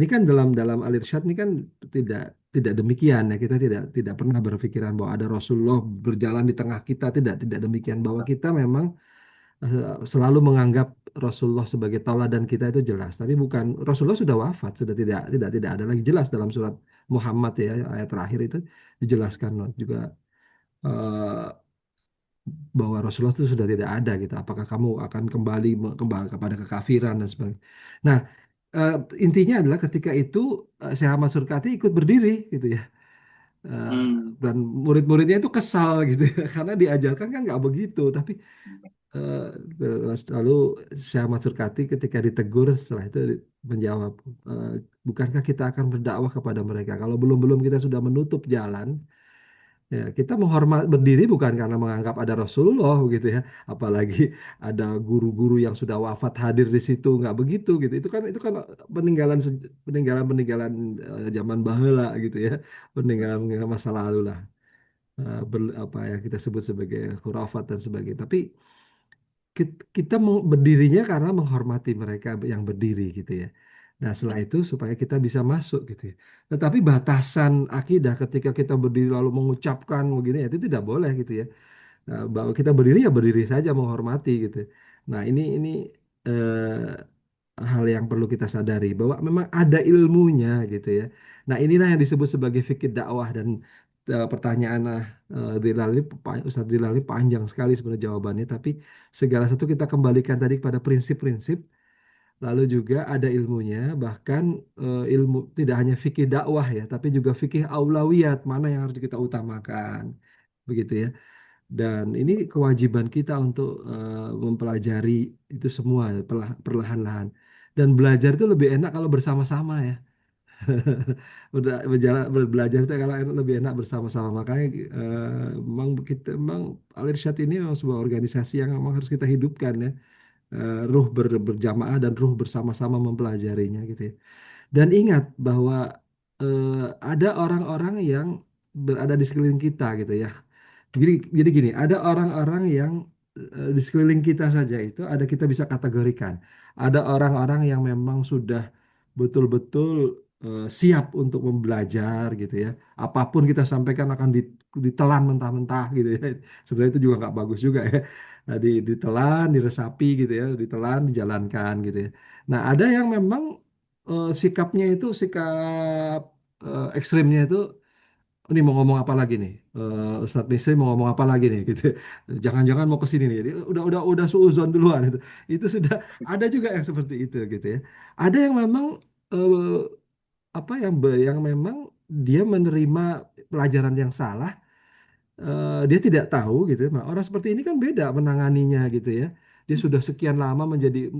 Speaker 3: kan dalam dalam Al-Irsyad ini kan tidak tidak demikian ya, kita tidak pernah berpikiran bahwa ada Rasulullah berjalan di tengah kita, tidak demikian, bahwa kita memang selalu menganggap Rasulullah sebagai tauladan kita itu jelas, tapi bukan, Rasulullah sudah wafat, sudah tidak ada lagi, jelas dalam surat Muhammad ya ayat terakhir itu dijelaskan juga eh, bahwa Rasulullah itu sudah tidak ada gitu. Apakah kamu akan kembali kepada kekafiran dan sebagainya. Nah, eh, intinya adalah ketika itu Syekh Ahmad Surkati ikut berdiri gitu ya. Eh,
Speaker 1: Hmm.
Speaker 3: dan murid-muridnya itu kesal gitu ya, karena diajarkan kan nggak begitu. Tapi lalu Syekh Ahmad Surkati ketika ditegur setelah itu menjawab, eh, bukankah kita akan berdakwah kepada mereka kalau belum-belum kita sudah menutup jalan. Ya, kita menghormat berdiri bukan karena menganggap ada Rasulullah gitu ya, apalagi ada guru-guru yang sudah wafat hadir di situ, nggak begitu gitu. Itu kan peninggalan peninggalan zaman baheula gitu ya, peninggalan masa lalu lah. Apa yang kita sebut sebagai khurafat dan sebagainya. Tapi kita berdirinya karena menghormati mereka yang berdiri gitu ya. Nah, setelah itu supaya kita bisa masuk gitu ya. Tetapi batasan akidah ketika kita berdiri lalu mengucapkan begini ya, itu tidak boleh gitu ya. Nah, bahwa kita berdiri ya berdiri saja menghormati gitu. Nah, ini hal yang perlu kita sadari bahwa memang ada ilmunya gitu ya. Nah, inilah yang disebut sebagai fikih dakwah, dan pertanyaan Ustadz Dilal ini panjang sekali sebenarnya jawabannya, tapi segala satu kita kembalikan tadi pada prinsip-prinsip, lalu juga ada ilmunya, bahkan ilmu tidak hanya fikih dakwah ya, tapi juga fikih aulawiyat, mana yang harus kita utamakan, begitu ya. Dan ini kewajiban kita untuk mempelajari itu semua ya, perlahan-lahan. Dan belajar itu lebih enak kalau bersama-sama ya. Belajar itu kalau lebih enak bersama-sama. Makanya memang Al-Irsyad ini memang sebuah organisasi yang memang harus kita hidupkan ya. Ruh berjamaah dan ruh bersama-sama mempelajarinya gitu ya. Dan ingat bahwa ada orang-orang yang berada di sekeliling kita gitu ya. Jadi gini, ada orang-orang yang di sekeliling kita saja itu ada, kita bisa kategorikan. Ada orang-orang yang memang sudah betul-betul siap untuk membelajar gitu ya. Apapun kita sampaikan akan ditelan mentah-mentah gitu ya. Sebenarnya itu juga nggak bagus juga ya. Nah, ditelan, diresapi gitu ya, ditelan, dijalankan gitu ya. Nah, ada yang memang sikapnya itu sikap ekstrimnya itu, ini mau ngomong apa lagi nih? Ustadz Misri mau ngomong apa lagi nih gitu. Jangan-jangan mau ke sini nih. Jadi udah suuzon duluan itu. Itu sudah ada juga yang seperti itu gitu ya. Ada yang memang eh, yang memang dia menerima pelajaran yang salah, dia tidak tahu gitu. Nah, orang seperti ini kan beda menanganinya gitu ya. Dia sudah sekian lama jadi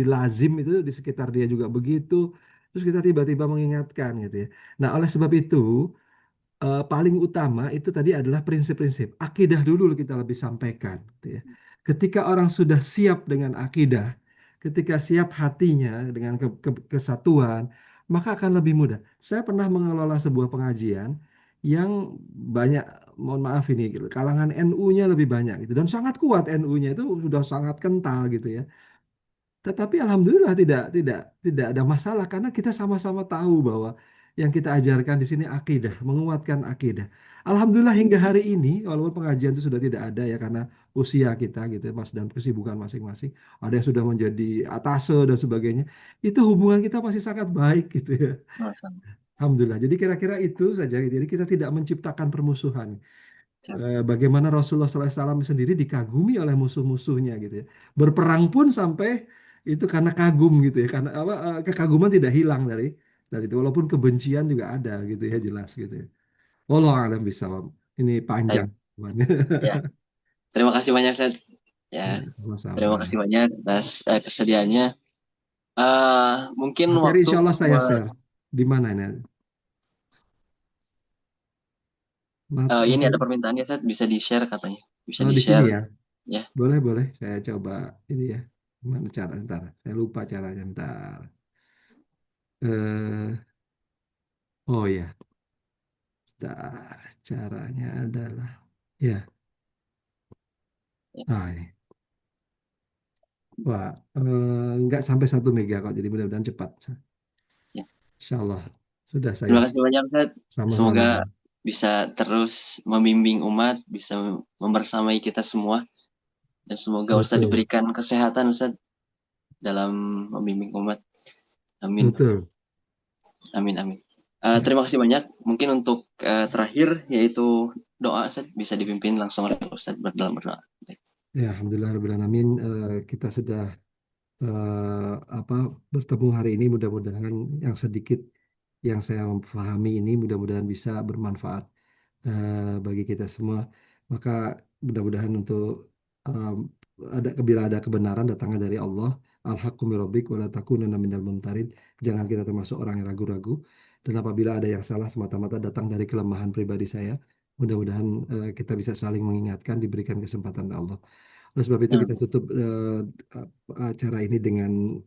Speaker 3: lazim itu di sekitar dia juga begitu. Terus kita tiba-tiba mengingatkan gitu ya. Nah, oleh sebab itu paling utama itu tadi adalah prinsip-prinsip akidah dulu kita lebih sampaikan gitu ya. Ketika orang sudah siap dengan akidah, ketika siap hatinya dengan kesatuan, maka akan lebih mudah. Saya pernah mengelola sebuah pengajian yang banyak, mohon maaf ini, kalangan NU-nya lebih banyak gitu, dan sangat kuat NU-nya itu sudah sangat kental gitu ya. Tetapi alhamdulillah tidak ada masalah karena kita sama-sama tahu bahwa yang kita ajarkan di sini akidah, menguatkan akidah. Alhamdulillah hingga hari ini walaupun pengajian itu sudah tidak ada ya karena usia kita gitu ya, Mas, dan kesibukan masing-masing. Ada yang sudah menjadi atase dan sebagainya. Itu hubungan kita masih sangat baik gitu ya.
Speaker 1: Sama-sama.
Speaker 3: Alhamdulillah. Jadi kira-kira itu saja gitu. Jadi kita tidak menciptakan permusuhan.
Speaker 1: Siap.
Speaker 3: Bagaimana Rasulullah SAW sendiri dikagumi oleh musuh-musuhnya gitu ya. Berperang pun sampai itu karena kagum gitu ya. Karena apa, kekaguman tidak hilang dari itu. Walaupun kebencian juga ada gitu ya, jelas gitu ya. Wallahu a'lam bishawab. Ini panjang.
Speaker 1: Baik. Ya, terima kasih banyak Ustaz. Ya,
Speaker 3: Ya,
Speaker 1: terima
Speaker 3: sama-sama.
Speaker 1: kasih banyak atas kesediaannya. Mungkin
Speaker 3: Materi
Speaker 1: waktu
Speaker 3: insya Allah saya
Speaker 1: buat
Speaker 3: share. Di mana ini?
Speaker 1: ini ada
Speaker 3: Materi.
Speaker 1: permintaannya Ustaz, bisa di-share katanya. Bisa
Speaker 3: Oh, di sini
Speaker 1: di-share
Speaker 3: ya.
Speaker 1: ya.
Speaker 3: Boleh, boleh. Saya coba ini ya. Gimana cara? Ntar. Saya lupa caranya. Ntar. Eh, oh ya. Ntar. Caranya adalah. Ya.
Speaker 1: Ya,
Speaker 3: Nah, ini. Wah, nggak sampai 1 mega kok. Jadi mudah-mudahan cepat.
Speaker 1: ya.
Speaker 3: Insya Allah. Sudah saya
Speaker 1: Terima kasih banyak Ustaz.
Speaker 3: sama-sama.
Speaker 1: Semoga bisa terus membimbing umat, bisa membersamai kita semua dan semoga Ustaz
Speaker 3: Betul.
Speaker 1: diberikan kesehatan Ustaz dalam membimbing umat. Amin.
Speaker 3: Betul.
Speaker 1: Amin amin.
Speaker 3: Ya.
Speaker 1: Terima kasih banyak. Mungkin untuk terakhir yaitu doa Ustaz bisa dipimpin langsung oleh Ustaz dalam berdoa. Baik.
Speaker 3: Ya, Alhamdulillah Rabbil Alamin. Kita sudah apa bertemu hari ini, mudah-mudahan yang sedikit yang saya pahami ini mudah-mudahan bisa bermanfaat bagi kita semua. Maka mudah-mudahan untuk um, bila ada kebenaran datangnya dari Allah, al-haqqu min rabbik wa la takunanna minal mumtarin. Jangan kita termasuk orang yang ragu-ragu. Dan apabila ada yang salah semata-mata datang dari kelemahan pribadi saya, mudah-mudahan kita bisa saling mengingatkan, diberikan kesempatan oleh Allah. Oleh sebab itu
Speaker 1: Ya.
Speaker 3: kita tutup acara ini dengan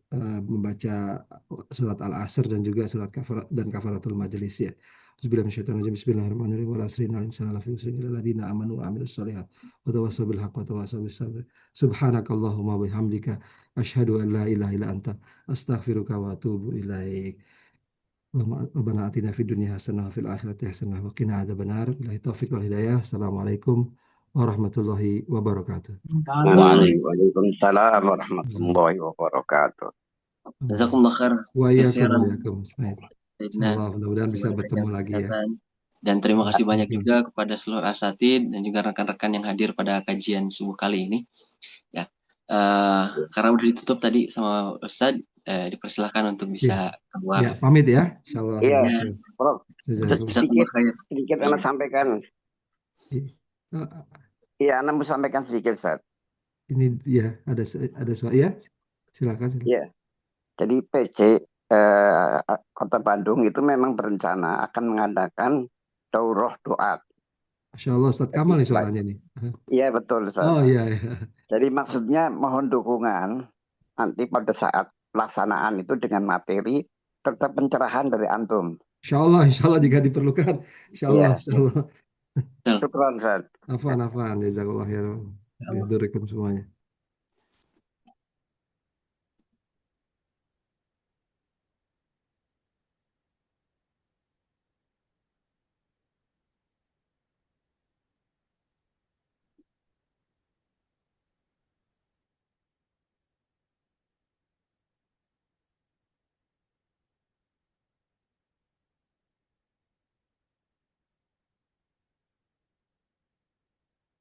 Speaker 3: membaca surat Al-Asr dan juga surat kafaratul majelis ya. Bismillahirrahmanirrahim. Bismillahirrahmanirrahim. Wal asri innal insana lafi khusrin illa alladziina amanu wa 'amilus shalihat wa tawassaw bil haqqi wa tawassaw bis sabr. Subhanakallahumma wa bihamdika asyhadu an la ilaha illa anta astaghfiruka wa atubu ilaik. Rabbana atina fid dunya hasanah wa fil akhirati hasanah wa qina adzabannar. Billahi taufiq wal hidayah. Assalamualaikum warahmatullahi wabarakatuh.
Speaker 2: Waalaikumsalam.
Speaker 4: Waalaikumsalam warahmatullahi wabarakatuh.
Speaker 1: Jazakumullah khair
Speaker 3: Wa iyyakum wa
Speaker 1: katsiran.
Speaker 3: iyyakum. Baik.
Speaker 1: Sayyidina.
Speaker 3: Insyaallah mudah-mudahan bisa
Speaker 1: Semoga diberikan
Speaker 3: bertemu lagi ya.
Speaker 1: kesehatan. Dan terima kasih banyak
Speaker 3: Oke.
Speaker 1: juga kepada seluruh asatid dan juga rekan-rekan yang hadir pada kajian subuh kali ini. Ya, karena udah ditutup tadi sama Ustadz, dipersilahkan untuk
Speaker 3: Iya.
Speaker 1: bisa keluar.
Speaker 3: Ya, pamit ya. Insyaallah.
Speaker 4: Iya,
Speaker 1: Ya,
Speaker 4: Prof.
Speaker 3: Jazakum.
Speaker 1: jazakumullah khair.
Speaker 4: Sedikit Anda sampaikan.
Speaker 3: Iya.
Speaker 4: Iya, Anda mau sampaikan sedikit, Ustaz.
Speaker 3: Ini ya ada soal ya. Silakan.
Speaker 4: Iya. Jadi PC Kota Bandung itu memang berencana akan mengadakan daurah doa.
Speaker 3: Masya Allah, Ustadz
Speaker 4: Jadi,
Speaker 3: Kamal nih suaranya nih.
Speaker 4: iya betul, Ustaz.
Speaker 3: Oh iya, iya.
Speaker 4: Jadi maksudnya mohon dukungan nanti pada saat pelaksanaan itu dengan materi serta pencerahan dari antum.
Speaker 3: Insya Allah jika diperlukan. Insya Allah,
Speaker 4: Iya,
Speaker 3: Insya Allah.
Speaker 1: Betul.
Speaker 4: syukran, Ustaz.
Speaker 3: Afan, jazakallah khairan. Ya, durikum semuanya.